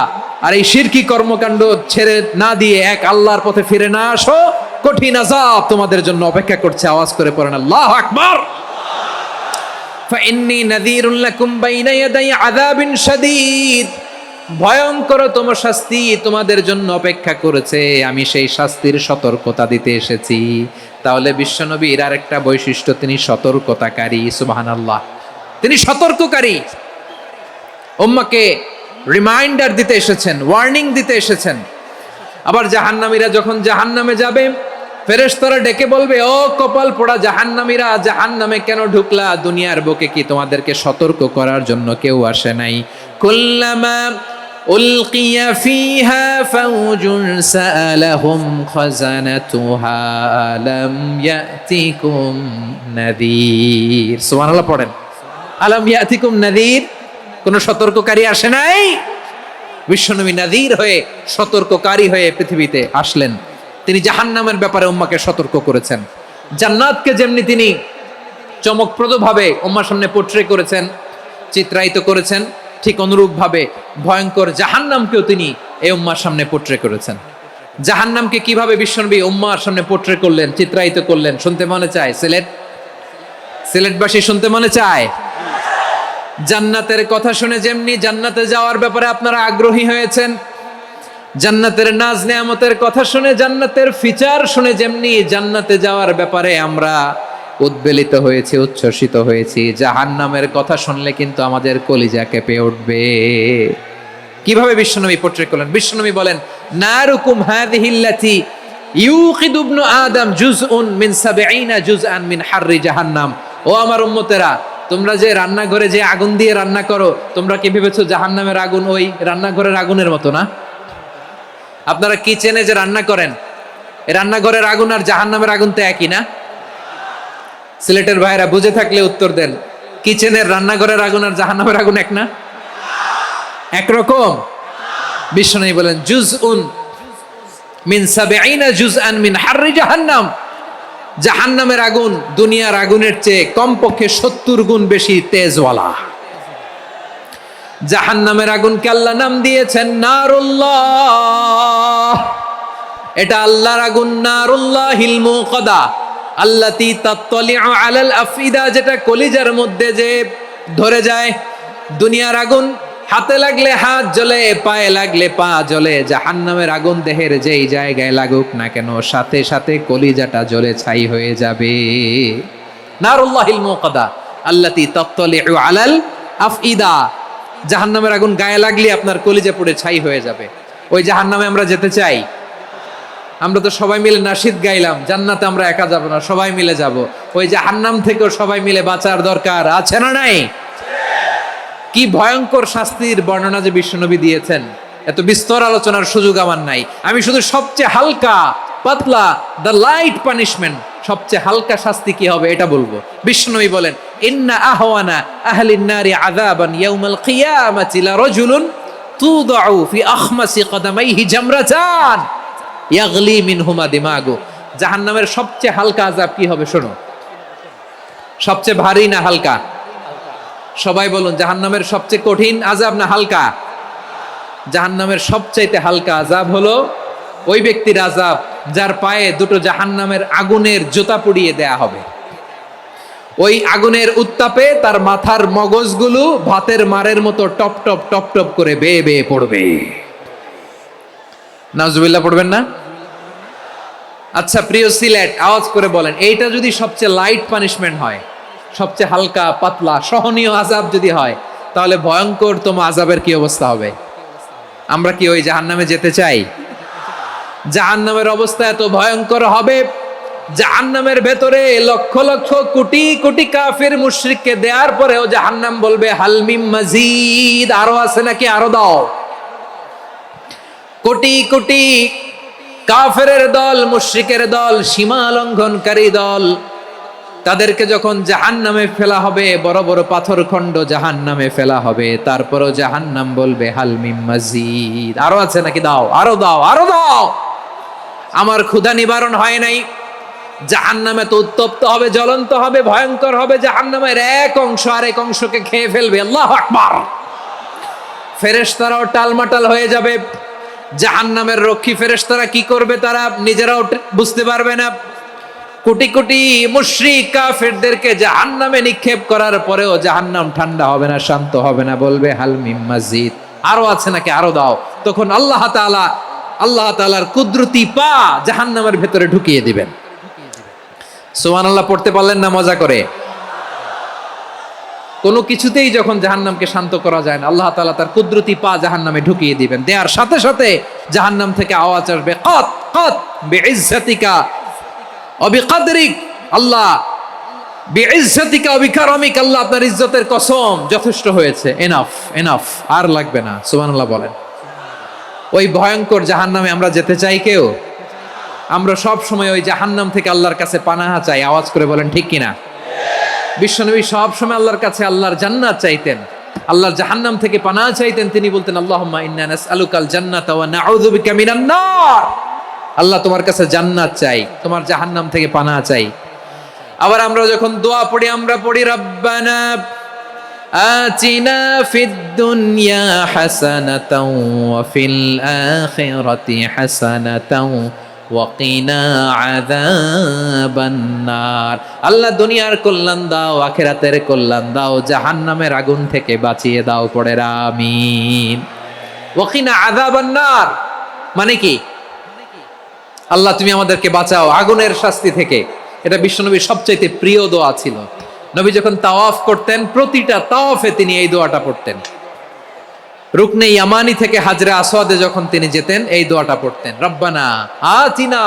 আর এই শিরকি কর্মকাণ্ড ছেড়ে না দিয়ে এক আল্লাহর পথে ফিরে না আসো, কঠিন আযাব তোমাদের জন্য অপেক্ষা করছে। আওয়াজ করে পড়েন আল্লাহু আকবার। ফাইন্নী নাযীরুল লাকুম বাইনা ইয়াদাই আযাবিন শাদীদ, ভয়ঙ্কর তম শাস্তি তোমাদের জন্য অপেক্ষা করেছে, আমি সেই শাস্তির সতর্কতা দিতে এসেছি। তাহলে বিশ্বনবীর আরেকটা বৈশিষ্ট্য, তিনি সতর্কতাকারী। সুবহানাল্লাহ, তিনি সতর্ককারী। উম্মাহকে রিমাইন্ডার দিতে এসেছেন, ওয়ার্নিং দিতে এসেছেন। আবার জাহান্নামীরা যখন জাহান্নামে যাবে, ফেরেশতারা ডেকে বলবে ও কপাল পোড়া জাহান্নামীরা, জাহান্নামে কেন ঢুকলা? দুনিয়ার বুকে কি তোমাদেরকে সতর্ক করার জন্য কেউ আসে নাই? কুল্লামা উলকিয়া ফিহা ফাউজুন সাআলাহুম খাযানাতুহা আলাম ইয়াতিকুম নাযীর। সুবহানাল্লাহ পড়েন। আলাম ইয়াতিকুম নাযীর, কোন সতর্ককারী আসে নাই? বিশ্বনবী নাযীর হয়ে, সতর্ককারী হয়ে পৃথিবীতে আসলেন। তিনি জাহান্নামের ব্যাপারে উম্মাকে সতর্ক করেছেন। জান্নাতকে যেমনি তিনি চমকপ্রদভাবে উম্মার সামনে পোট্রে করেছেন, চিত্রায়িত করেছেন, ঠিক অনুরূপভাবে ভয়ঙ্কর জাহান্নামকেও তিনি এই উম্মার সামনে পোট্রে করেছেন। জাহান্নামকে কিভাবে বিশ্বনবী উম্মার সামনে পোট্রে করলেন, চিত্রায়িত করলেন, শুনতে মনে চায়? সিলেটবাসী শুনতে মনে চায়? জান্নাতের কথা শুনে যেমনি জান্নাতে যাওয়ার ব্যাপারে আপনারা আগ্রহী হয়েছেন, জান্নাতের নাজ নেয়ামতের কথা শুনে, জান্নাতের ফিচার শুনে যেমনি জান্নাতে যাওয়ার ব্যাপারে আমরা উদ্বেলিত হয়েছি, উচ্ছ্বসিত হয়েছি, জাহান্নামের কথা শুনলে কিন্তু আমাদের কলিজা কেঁপে উঠবে। কিভাবে বিশ্বনবী পোট্রে করলেন? বিশ্বনবী বলেন নারুকুম হাযিহিল্লাতী ইউকিদু ইবনু আদম জুজউন মিন ৭০ জুজআন মিন হাররি জাহান্নাম। ও আমার উম্মতেরা, তোমরা যে রান্নাঘরে যে আগুন দিয়ে রান্না করো, তোমরা কি ভেবেছো জাহান্নামের আগুন ওই রান্নাঘরের আগুনের মতো না? আপনারা কিচেনে যে রান্না করেন, এই রান্নাঘরের আগুন আর জাহান্নামের আগুন তো একই না? সিলেটের ভাইরা বুঝে থাকলে উত্তর দেন, কিচেনের রান্নাঘরের আগুন আর জাহান্নামের আগুন এক না? একরকম? বিশ্বনবী বলেন জুজউন মিন ৭০ জুজআন মিন হাররি জাহান্নাম, জাহান্নামের আগুন দুনিয়ার আগুনের চেয়ে কমপক্ষে ৭০ গুণ বেশি তেজওয়ালা। জাহান্নামের আগুনকে আল্লাহ নাম দিয়েছেন নারুল্লাহ। এটা আল্লাহর আগুন, নারুল্লাহিল মুকাদা আল্লাতী তাত্তালিউ আলাল আফইদা, যেটা কলিজার মধ্যে যে ধরে যায়। দুনিয়ার আগুন হাতে লাগলে হাত জ্বলে, পায়ে লাগলে পা জ্বলে, জাহান্নামের আগুন দেহের যেই জায়গায় লাগুক না কেন, সাথে সাথে কলিজাটা জ্বলে ছাই হয়ে যাবে। নারুল্লাহিল মুকাদা আল্লাতী তাত্তালিউ আলাল আফইদা, জাহান্নামের আগুন গায়ে লাগলে আপনার কলিজা পুড়ে ছাই হয়ে যাবে। ওই জাহান্নামে আমরা যেতে চাই? আমরা তো সবাই মিলে নাশিদ গাইলাম, জান্নাতে আমরা একা যাব না, সবাই মিলে যাব। ওই জাহান্নাম থেকেও সবাই মিলে বাঁচার দরকার আছে না নাই? কি ভয়ঙ্কর শাস্তির বর্ণনা যে বিশ্বনবী দিয়েছেন, এত বিস্তর আলোচনার সুযোগ আমার নাই। আমি শুধু সবচেয়ে হালকা পাতলা, দ্য লাইট পানিশমেন্ট, সবচেয়ে হালকা শাস্তি কি হবে এটা বলবো। বিশ্বনবী বলেন ইন্না আহওয়ানা আহলিন নারি আযাবান ইয়াউমাল কিয়ামাতি লারাজুলুন তুদাউ ফি আখমাসি কদামাইহি জামরাতান ইয়াগলি মিনহুমা দিমাগু। জাহান্নামের সবচেয়ে হালকা আযাব কি হবে শোনো। সবচেয়ে ভারী না হালকা? সবাই বলুন, জাহান্নামের সবচেয়ে কঠিন আযাব না হালকা? জাহান্নামের সবচাইতে হালকা আযাব হলো ওই ব্যক্তির আযাব যার পায়ে দুটো জাহান্নামের আগুনের জুতা পুড়িয়ে দেয়া হবে। ওই আগুনের উত্তাপে তার মাথার মগজগুলো ভাতের মারের মতো টপ টপ টপ টপ করে বেয়ে বেয়ে পড়বে। নাউজুবিল্লাহ পড়বেন না? আচ্ছা প্রিয় সিলেট, আওয়াজ করে বলেন, এইটা যদি সবচেয়ে লাইট পানিশমেন্ট হয়, সবচেয়ে হালকা পাতলা সহনীয় আযাব যদি হয়, তাহলে ভয়ঙ্করতম আযাবের কি অবস্থা হবে? আমরা কি ওই জাহান্নামে যেতে চাই? জাহান্নামের অবস্থা এত ভয়ঙ্কর হবে, জাহান্নামের ভেতরে লক্ষ লক্ষ কোটি কোটি কাফির মুশরিককে দেওয়ার পরেও জাহান্নাম বলবে হালমিম মাজিদ, আরো আছে নাকি, আরো দাও। কোটি কোটি কাফেরের দল, মুশরিকের দল, সীমা লঙ্ঘনকারী দল, তাদেরকে যখন জাহান্নামে ফেলা হবে, বড় বড় পাথর খণ্ড জাহান্নামে ফেলা হবে, তারপরও জাহান্নাম বলবে হালমিম মাজিদ, আরো আছে নাকি, দাও, আরো দাও, আরো দাও। আমার ক্ষুধা নিবারণ হয় নাই। জাহান্নামে তো উত্তপ্ত হবে, জ্বলন্ত হবে, ভয়ঙ্কর হবে। জাহান্নামের এক অংশ আরেক অংশকে খেয়ে ফেলবে। আল্লাহু আকবার। ফেরেশতারাও টালমাটাল হয়ে যাবে। জাহান্নামের রক্ষী ফেরেশতারা কি করবে তারা নিজেরাও বুঝতে পারবে না। কোটি কোটি মুশরিক কাফেরদেরকে জাহান্নামে নিক্ষেপ করার পরেও জাহান্নাম ঠান্ডা হবে না, শান্ত হবে না, বলবে হাল মিম মাজিদ, আরো আছে নাকি, আরো দাও। তখন আল্লাহ তাআলার কুদরতি পা জাহান্নামের ভেতরে ঢুকিয়ে দিবেন। সুবহানাল্লাহ পড়তে পারলেন না মজা করে? কোনো কিছুতেই যখন জাহান্নামকে শান্ত করা যায় না, আল্লাহ তাআলা তার কুদরতি পা জাহান্নামে ঢুকিয়ে দিবেন। দেওয়ার সাথে সাথে জাহান্নাম থেকে আওয়াজ আসবে, কাত কাত বিইজ্জাতিকা ওয়া বিকদরিক, আল্লাহ বিইজ্জাতিকা ওয়া বিকারামিক, আল্লাহ আপনার ইজ্জতের কসম, যথেষ্ট হয়েছে, এনাফ এনাফ, আর লাগবে না। সুবহানাল্লাহ বলেন। ওই ভয়ঙ্কর জাহান্নামে আমরা যেতে চাই কেউ? আমরা সব সময় ওই জাহান্নাম থেকে আল্লাহর কাছে পানাহা চাই। আওয়াজ করে বলেন ঠিক কিনা? বিশ্বনবী সব সময় আল্লাহর কাছে আল্লাহর জান্নাত চাইতেন, আল্লাহর জাহান্নাম থেকে পানাহা চাইতেন। তিনি বলতেন আল্লাহুম্মা ইন্না নাসআলুকাল জান্নাতা ওয়া নাউযু বিকা মিনান নার। আল্লাহ তোমার কাছে জান্নাত চাই, তোমার জাহান্নাম থেকে পানাহা চাই। আবার আমরা যখন দোয়া পড়ি, আমরা পড়ি রব্বানা আতিনা ফিদ দুনিয়া হাসানাতাও ওয়া ফিল আখিরাতি হাসানাতাও ওয়া কিনা আযাবান নার। আল্লাহ দুনিয়ার কল্যাণ দাও, আখিরাতের কল্যাণ দাও, জাহান্নামের আগুন থেকে বাঁচিয়ে দাও। পড়ে আমিন। ওয়া কিনা আযাবান নার মানে কি? আল্লাহ তুমি আমাদেরকে বাঁচাও আগুনের শাস্তি থেকে। এটা বিশ্বনবীর সবচাইতে প্রিয় দোয়া ছিল। নবী যখন তাওয়াফ করতেন, প্রতিটা তাওয়াফে তিনি এই দোয়াটা পড়তেন। রুকনে ইয়ামানি থেকে হাজরে আসওয়াদে যখন তিনি যেতেন, এই দোয়াটা পড়তেন, রব্বানা আতিনা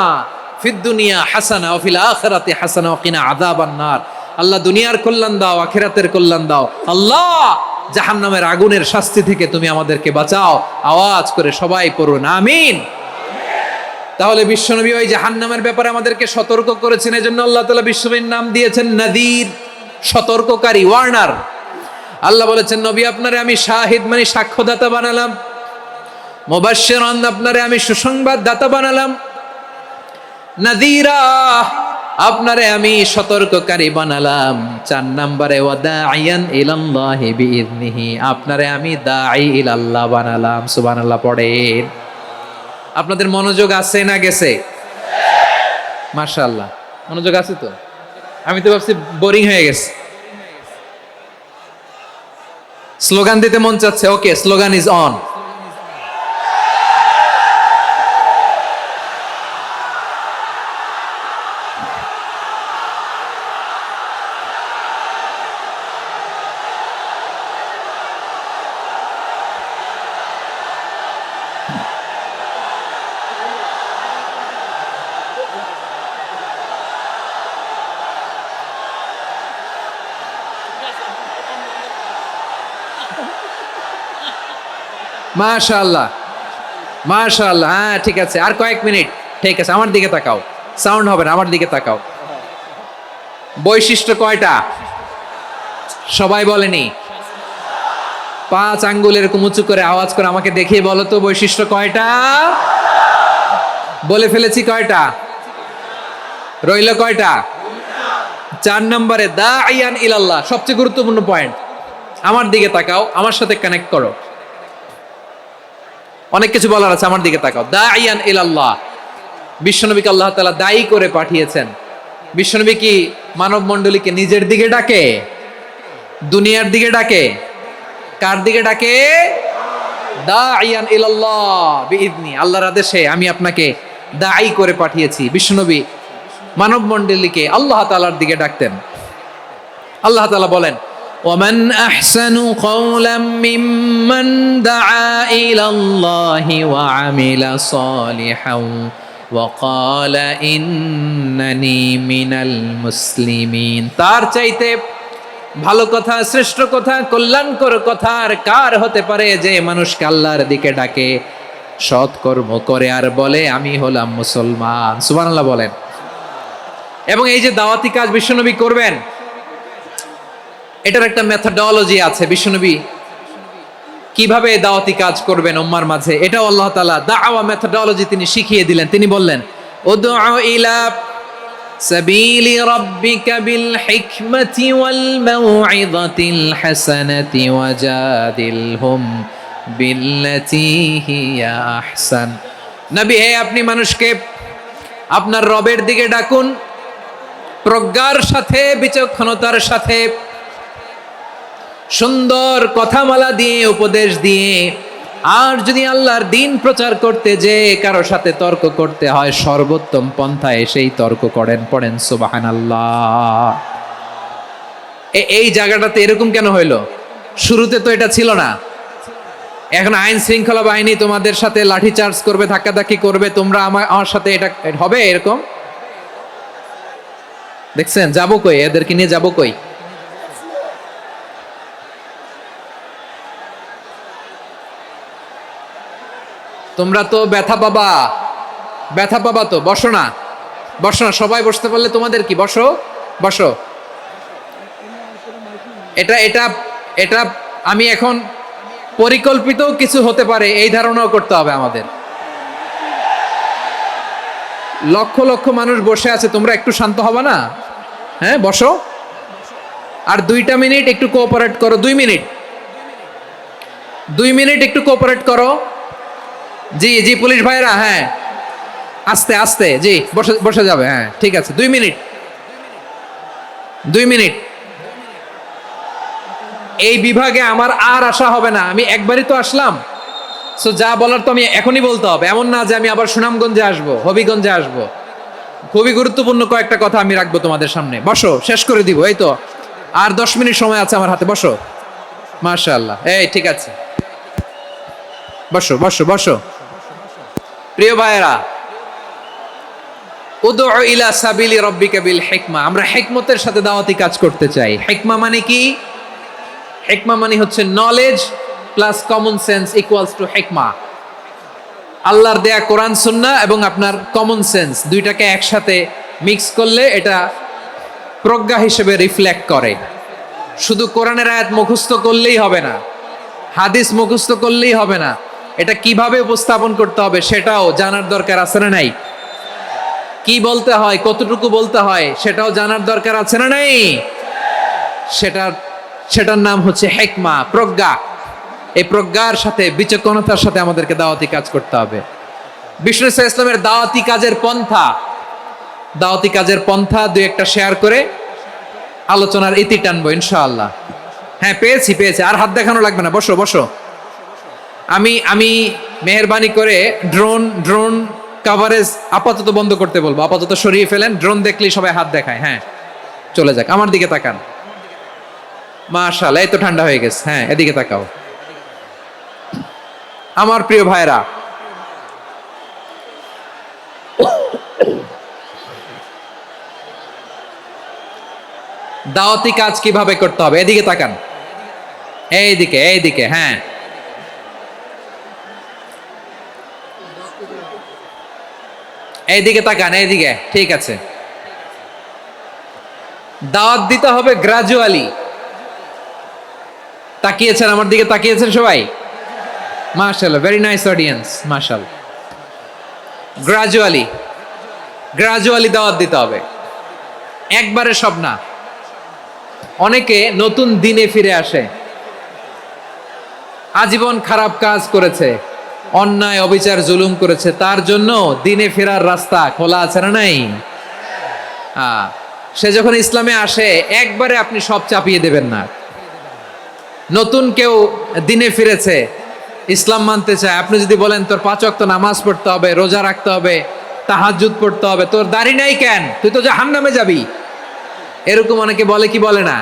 ফিদ দুনিয়া হাসানা ওয়া ফিল আখিরাতি হাসানা ওয়া কিনা আযাবান নার। আল্লাহ দুনিয়ার কল্যাণ দাও, আখিরাতের কল্যাণ দাও। আল্লাহ জাহান্নামের আগুনের শাস্তি থেকে তুমি আমাদেরকে বাঁচাও। আওয়াজ করে সবাই পড়ুন আমিন। তাহলে বিশ্বনবী ওই জাহান্নামের ব্যাপারে আমাদেরকে সতর্ক করেছেন। এজন্য আল্লাহ তাআলা বিশ্বনবীর নাম দিয়েছেন নাযীর, সতর্ককারী, ওয়ার্নার। আল্লাহ বলেছেন নবী আপনারে আমি শাহিদ মানে সাক্ষ্যদাতা বানালাম, মুবাশশিরান আপনারে আমি সুসংবাদ দাতা বানালাম, নাযীরা আপনারে আমি সতর্ককারী বানালাম। 4 নম্বরে ওয়া দাঈয়ান ইলাল্লাহি বিইذনিহি, আপনারে আমি দাঈ ইলাল্লাহ বানালাম। সুবহানাল্লাহ পড়েন। আপনাদের মনোযোগ আছে না গেছে? মাশাআল্লাহ মনোযোগ আছে তো। আমি তো ভাবছি বোরিং হয়ে গেছে। স্লোগান দিতে মন চাচ্ছে। ওকে, স্লোগান ইজ অন। মাশাআল্লাহ মাশাআল্লাহ। হ্যাঁ ঠিক আছে, আর কয়েক মিনিট। ঠিক আছে, আমার দিকে তাকাও, সাউন্ড হবে না, আমার দিকে তাকাও। বৈশিষ্ট্য কয়টা সবাই বলেনি? 5 আঙ্গুল এরকম উঁচু করে আওয়াজ করে আমাকে দেখিয়ে বলো তো বৈশিষ্ট্য কয়টা? বলে ফেলেছি কয়টা? রইল কয়টা? 4 নম্বরে দাঈয়ান ইলাল্লাহ, সবচেয়ে গুরুত্বপূর্ণ পয়েন্ট। আমার দিকে তাকাও, আমার সাথে কানেক্ট করো। অনেক কিছু বলার আছে, আমার দিকে তাকাও। দাঈয়ান ইলাল্লাহ, বিশ্বনবীকে আল্লাহ তাআলা দায়ী করে পাঠিয়েছেন। বিশ্বনবী কি মানব মণ্ডলীকে নিজের দিকে ডাকে, দুনিয়ার দিকে ডাকে? কার দিকে ডাকে? দাঈয়ান ইলাল্লাহ বিইذনি, আল্লাহর আদেশে আমি আপনাকে দায়ী করে পাঠিয়েছি। বিশ্বনবী মানব মণ্ডলীকে আল্লাহ তাআলার দিকে ডাকতেন। আল্লাহ তাআলা বলেন, ওয়ামান আহসানু কওলাম মিম্মান দাআ ইলাল্লাহি ওয়া আমিলা সালিহান ওয়া ক্বালা ইন্নানি মিনাল মুসলিমিন। তার চাইতে ভালো কথা, শ্রেষ্ঠ কথা, কল্যাণকর কথা আর কার হতে পারে যে মানুষকে আল্লাহর দিকে ডাকে, সৎকর্ম করে আর বলে আমি হলাম মুসলমান। সুবহানাল্লাহ বলেন। এবং এই যে দাওয়াতি কাজ বিশ্বনবী করবেন, এটার একটা মেথডোলজি আছে। বিশ্বনবী কিভাবে দাওয়াতি কাজ করবেন উম্মার মাঝে, এটাও আল্লাহ তাআলা দাওয়া মেথডোলজি তিনি শিখিয়ে দিলেন। তিনি বললেন, উদউ ইলা সাবিলি রাব্বিকা বিল হিকমাতি ওয়াল মাউইযাতিল হাসানাতি ওয়াজাদিলহুম বিল্লাতী হিয়া আহসান। নবী হে, আপনি মানুষকে আপনার রবের দিকে ডাকুন প্রজ্ঞার সাথে, বিচক্ষণতার সাথে, সুন্দর কথামালা দিয়ে, উপদেশ দিয়ে। আর যদি আল্লাহর দিন প্রচার করতে যে কারো সাথে তর্ক করতে হয়, সর্বোত্তম পন্থায় সেই তর্ক করেন। পড়েন সুবহানাল্লাহ। এই জায়গাটাতে এরকম কেন হইল? শুরুতে তো এটা ছিল না। এখন আইন শৃঙ্খলা বাহিনী তোমাদের সাথে লাঠি চার্জ করবে, ধাক্কাধাক্কি করবে, তোমরা আমার সাথে এটা হবে এরকম? দেখছেন যাবো কই, এদেরকে নিয়ে যাবো কই? তোমরা তো ব্যথা পাবা, ব্যথা পাবা তো। বসো না, বসো না, সবাই বসতে পারলে তোমাদের কি, বসো বসো। এটা এটা এটা আমি এখন পরিকল্পিত কিছু হতে পারে এই ধারণাও করতে হবে আমাদের। লক্ষ লক্ষ মানুষ বসে আছে, তোমরা একটু শান্ত হবে না? হ্যাঁ বসো। আর 2টা মিনিট একটু কোঅপারেট করো। 2 মিনিট, 2 মিনিট একটু কোঅপারেট করো। জি জি পুলিশ ভাইরা, হ্যাঁ আস্তে আস্তে, জি বসে বসে যাবে। হ্যাঁ ঠিক আছে, 2 মিনিট, 2 মিনিট। এই বিভাগে আমার আর আসা হবে না, আমি একবারই তো আসলাম। সো যা বলার তো আমি এখনই বলতে হবে, এমন না যে আমি আবার সুনামগঞ্জে আসবো, হবিগঞ্জে আসবো। খুবই গুরুত্বপূর্ণ কয়েকটা কথা আমি রাখবো তোমাদের সামনে। বসো, শেষ করে দিব। এই তো আর 10 মিনিট সময় আছে আমার হাতে। বসো। মাশাআল্লাহ, এই ঠিক আছে, বসো বসো বসো। প্রিয় ভাইয়েরা, উদউ ইলা সাবিলি রাব্বিকা বিল হিকমা, আমরা হিকমতের সাথে দাওয়াতি কাজ করতে চাই। হিকমা মানে কি? হিকমা মানে হচ্ছে knowledge plus common sense equals to হিকমা। আল্লাহর দেয়া কোরআন সুন্নাহ এবং আপনার কমন সেন্স, দুইটাকে একসাথে মিক্স করলে এটা প্রজ্ঞা হিসেবে রিফ্লেক্ট করে। শুধু কোরআনের আয়াত মুখস্থ করলেই হবে না, হাদিস মুখস্থ করলেই হবে না, এটা কিভাবে উপস্থাপন করতে হবে সেটাও জানার দরকার আছে না নাই? কি বলতে হয়, কতটুকু বলতে হয় সেটাও জানার দরকার আছে না নাই? সেটার নাম হচ্ছে হিকমা, প্রজ্ঞা। এই প্রজ্ঞার সাথে, বিচক্ষণতার সাথে আমাদেরকে দাওয়াতি কাজ করতে হবে। বিষ্ণু ইসলামের দাওয়াতি কাজের পন্থা, দাওয়াতি কাজের পন্থা 2-1টা শেয়ার করে আলোচনার ইতি টানবো ইনশাআল্লাহ। হ্যাঁ পেয়েছি পেয়েছি, আর হাত দেখানো লাগবে না। বসো বসো। আমি মেহেরবানি করে ড্রোন কভারেজ আপাতত বন্ধ করতে বলবো, আপাতত সরিয়ে ফেলেন। ড্রোন দেখলেই সবাই হাত দেখায়। হ্যাঁ চলে যাক, আমার দিকে তাকান। মাশাআল্লাহ, এই তো ঠান্ডা হয়ে গেছে। হ্যাঁ এদিকে তাকাও। আমার প্রিয় ভাইরা, দাওয়াতি কাজ কিভাবে করতে হবে এদিকে তাকান। এইদিকে এইদিকে, হ্যাঁ এইদিকে তাকান, এইদিকে, ঠিক আছে। দাওয়াত দিতে হবে গ্রাজুয়ালি। তাকিয়েছেন আমার দিকে, তাকিয়েছেন সবাই? মাশাআল্লাহ, ভেরি নাইস অডিয়েন্স, মাশাআল্লাহ। গ্রাজুয়ালি দাওয়াত দিতে হবে, একবারে সব না। অনেকে নতুন দিনে ফিরে আসে, আজীবন খারাপ কাজ করেছে, অন্যায় অবিচার জুলুম করেছে, তার জন্য দিনে ফেরার রাস্তা খোলা আছে না নাই? সে যখন ইসলামে আসে একবারে আপনি সব চাপিয়ে দেবেন না। নতুন কেউ দিনে ফিরেছে, ইসলাম মানতে চায়, আপনি যদি বলেন তোর 5 ওয়াক্ত নামাজ পড়তে হবে, রোজা রাখতে হবে, তাহাজ্জুদ পড়তে হবে, তোর দাড়ি নাই কেন, তুই তো জাহান্নামে যাবি, এরকম অনেকে বলে কি বলে না?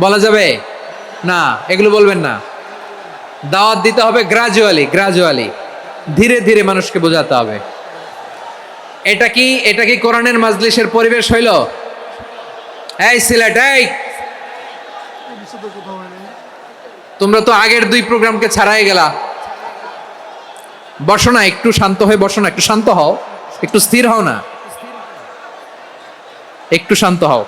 বলা যাবে না, এগুলো বলবেন না। দাওয়াত দিতে হবে গ্রাজুয়ালি, ধীরে ধীরে মানুষকে বোঝাতে হবে। এটা কি কোরআনের মাজলিসের পরিবেশ হইল? এই সিলেট, এই তোমরা তো আগের 2 প্রোগ্রামকে ছাড়াই গেলা, বসো না, একটু শান্ত হয়ে বসো না, একটু শান্ত হও, একটু স্থির হও না, একটু শান্ত হও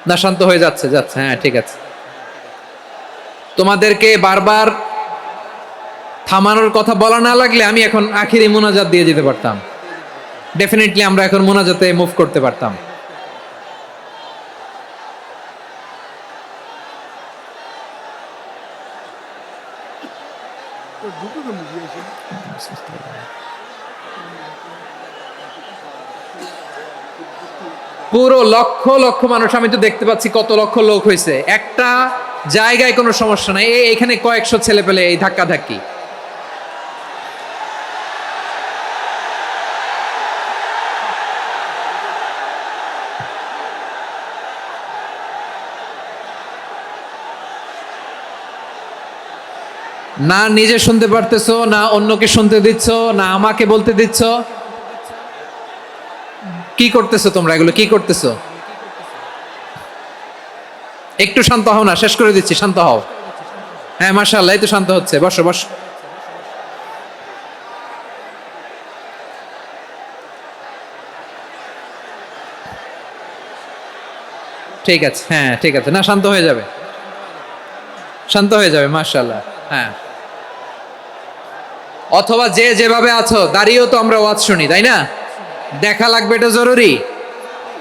না। শান্ত হয়ে যাচ্ছে, হ্যাঁ ঠিক আছে। তোমাদেরকে বারবার থামানোর কথা বলা না লাগলে আমি এখন আখিরি মুনাজাত দিয়ে যেতে পারতাম। ডেফিনেটলি আমরা এখন মুনাজাতে মুভ করতে পারতাম। পুরো লক্ষ লক্ষ মানুষ, আমি তো দেখতে পাচ্ছি কত লক্ষ লোক হয়েছে, একটা জায়গায় কোনো সমস্যা নাই। এখানে কয়েকশো ছেলে পেলে এই ধাক্কা ধাক্কি। না নিজে শুনতে পারতেছো, না অন্যকে শুনতে দিচ্ছ, না আমাকে বলতে দিচ্ছ। কি করতেছো তোমরা, এগুলো কি করতেছো? একটু শান্ত হও না, শেষ করে দিচ্ছি, শান্ত হও। হ্যাঁ মাশাআল্লাহ, এই তো শান্ত হচ্ছে, বসো বসো। ঠিক আছে, হ্যাঁ ঠিক আছে, না শান্ত হয়ে যাবে, শান্ত হয়ে যাবে, মাশাআল্লাহ। হ্যাঁ, অথবা যে যেভাবে আছো দাঁড়িয়েও তো আমরা ওয়াজ শুনি, তাই না? দেখা লাগবে, এটা জরুরি।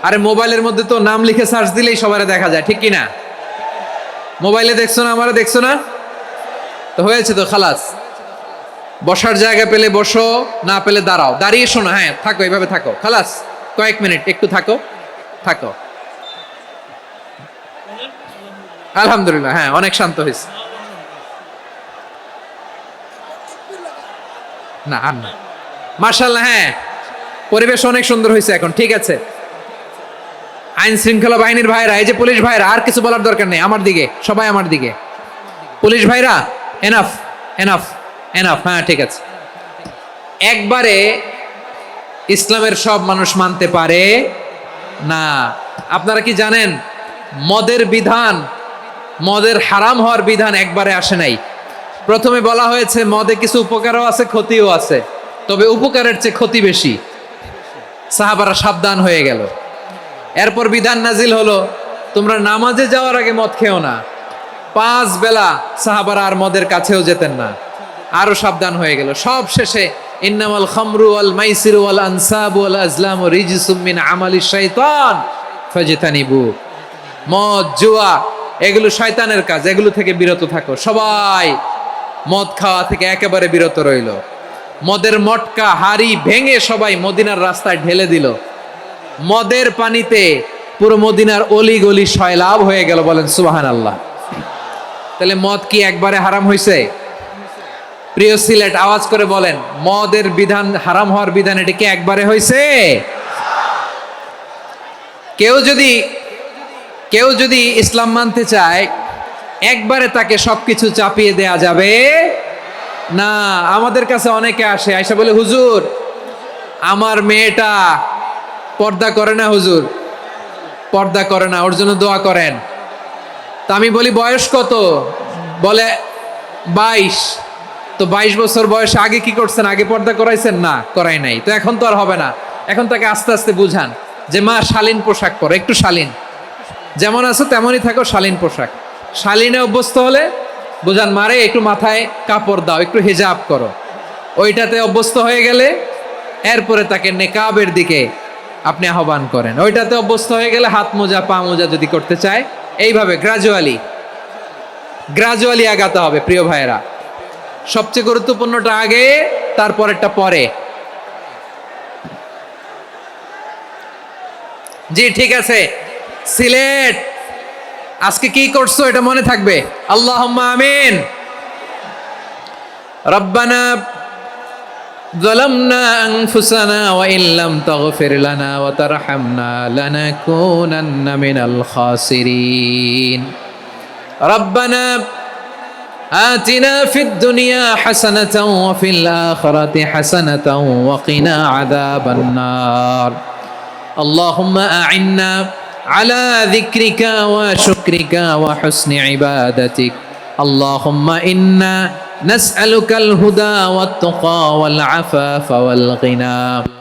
আরে মোবাইলের মধ্যে তো নাম লিখে সার্চ দিলেই সবারে দেখা যায়, ঠিক কি না? মোবাইলে দেখছো না, আমারে দেখছো না, তো হয়েছে তো, খালাস। বসার জায়গা পেলে বসো, না পেলে দাঁড়াও, দাঁড়িয়ে শোনো, হ্যাঁ থাকো, এইভাবে থাকো, খালাস। কয়েক মিনিট একটু থাকো, থাকো। আলহামদুলিল্লাহ, হ্যাঁ অনেক শান্ত হয়েছে। না আর না, মাশাআল্লাহ, হ্যাঁ পরিবেশ অনেক সুন্দর হয়েছে এখন, ঠিক আছে। আইন শৃঙ্খলা বাহিনীর ভাইরা, এই যে পুলিশ ভাইরা, আর কিছু বলার দরকার নেই, আমার দিকে সবাই, আমার দিকে। পুলিশ ভাইরা, এনাফ এনাফ এনাফ, হ্যাঁ ঠিক আছে। একবারে ইসলামের সব মানুষ মানতে পারে না। আপনারা কি জানেন মদের বিধান, মদের হারাম হওয়ার বিধান একবারে আসে নাই। প্রথমে বলা হয়েছে মদে কিছু উপকারও আছে, ক্ষতিও আছে, তবে উপকারের চেয়ে ক্ষতি বেশি। সাহাবারা সাবধান হয়ে গেল। এরপর বিধান নাজিল হলো, তোমরা নামাজে যাওয়ার আগে মদ খেও না। 5 বেলা সাহাবারা আর মদের কাছেও যেতেন না, আরো সাবধান হয়ে গেল। সব শেষে ইন্নামাল খামরু ওয়াল মাইসিরু ওয়াল আনসাবু ওয়াল আজলামু রিজসুম মিন আমালিশ শাইতান ফাজতানিবু। মদ, জুয়া এগুলো শয়তানের কাজ, এগুলো থেকে বিরত থাকো। সবাই মদ খাওয়া থেকে একেবারে বিরত রইল। মদের মটকা হাড়ি ভেঙে সবাই মদিনার রাস্তায় ঢেলে দিল। মদের পানিতে পুরো মদিনার অলি গলি সয়লাভ হয়ে গেল, বলেন সুবহানাল্লাহ। তাহলে মদ কি একবারে হারাম হয়েছে? প্রিয় সিলেট, আওয়াজ করে বলেন, মদের বিধান, হারাম হওয়ার বিধান, এটা কি একবারে হয়েছে? কেউ যদি ইসলাম মানতে চায় একবারে তাকে সবকিছু চাপিয়ে দেয়া যাবে না। আমাদের কাছে অনেকে আসে, আয়সা বলে, হুজুর আমার মেয়েটা পর্দা করে না, হুজুর পর্দা করে না, ওর জন্য দোয়া করেন। তা আমি বলি বয়স কত? বলে 22। তো 22 বছর বয়সে আগে কি করছেন? আগে পর্দা করাইছেন? না, করাই নাই। তো এখন তো আর হবে না। এখন তাকে আস্তে আস্তে বুঝান যে মা শালীন পোশাক পরো, একটু শালীন, যেমন আছো তেমনই থাকো, শালীন পোশাক। শালীনে অভ্যস্ত হলে বুঝান, মারে একটু মাথায় কাপড় দাও, একটু হিজাব করো। ওইটাতে অভ্যস্ত হয়ে গেলে এরপরে তাকে নেকাবের দিকে আপনি আহ্বান করেন। ওইটাতে অভ্যস্ত হয়ে গেলে হাত মোজা পা মোজা যদি করতে চায়, এইভাবে গ্রাজুয়ালি আগাতে হবে প্রিয় ভাইয়েরা। সবচেয়ে গুরুত্বপূর্ণটা আগে, তারপরেরটা পরে। জি ঠিক আছে, সিলেট আজকে কি করছো এটা মনে থাকবে। আল্লাহুম্মা আমিন। রব্বানা ظلمنا أنفسنا وإن لم تغفر لنا وترحمنا لنكونن من الخاسرين ربنا آتنا في الدنيا حسنة وفي الآخرة حسنة وقنا عذاب النار اللهم أعنا على ذكرك وشكرك وحسن عبادتك اللهم إنا نسألك الهدى والتقى والعفاف والغنى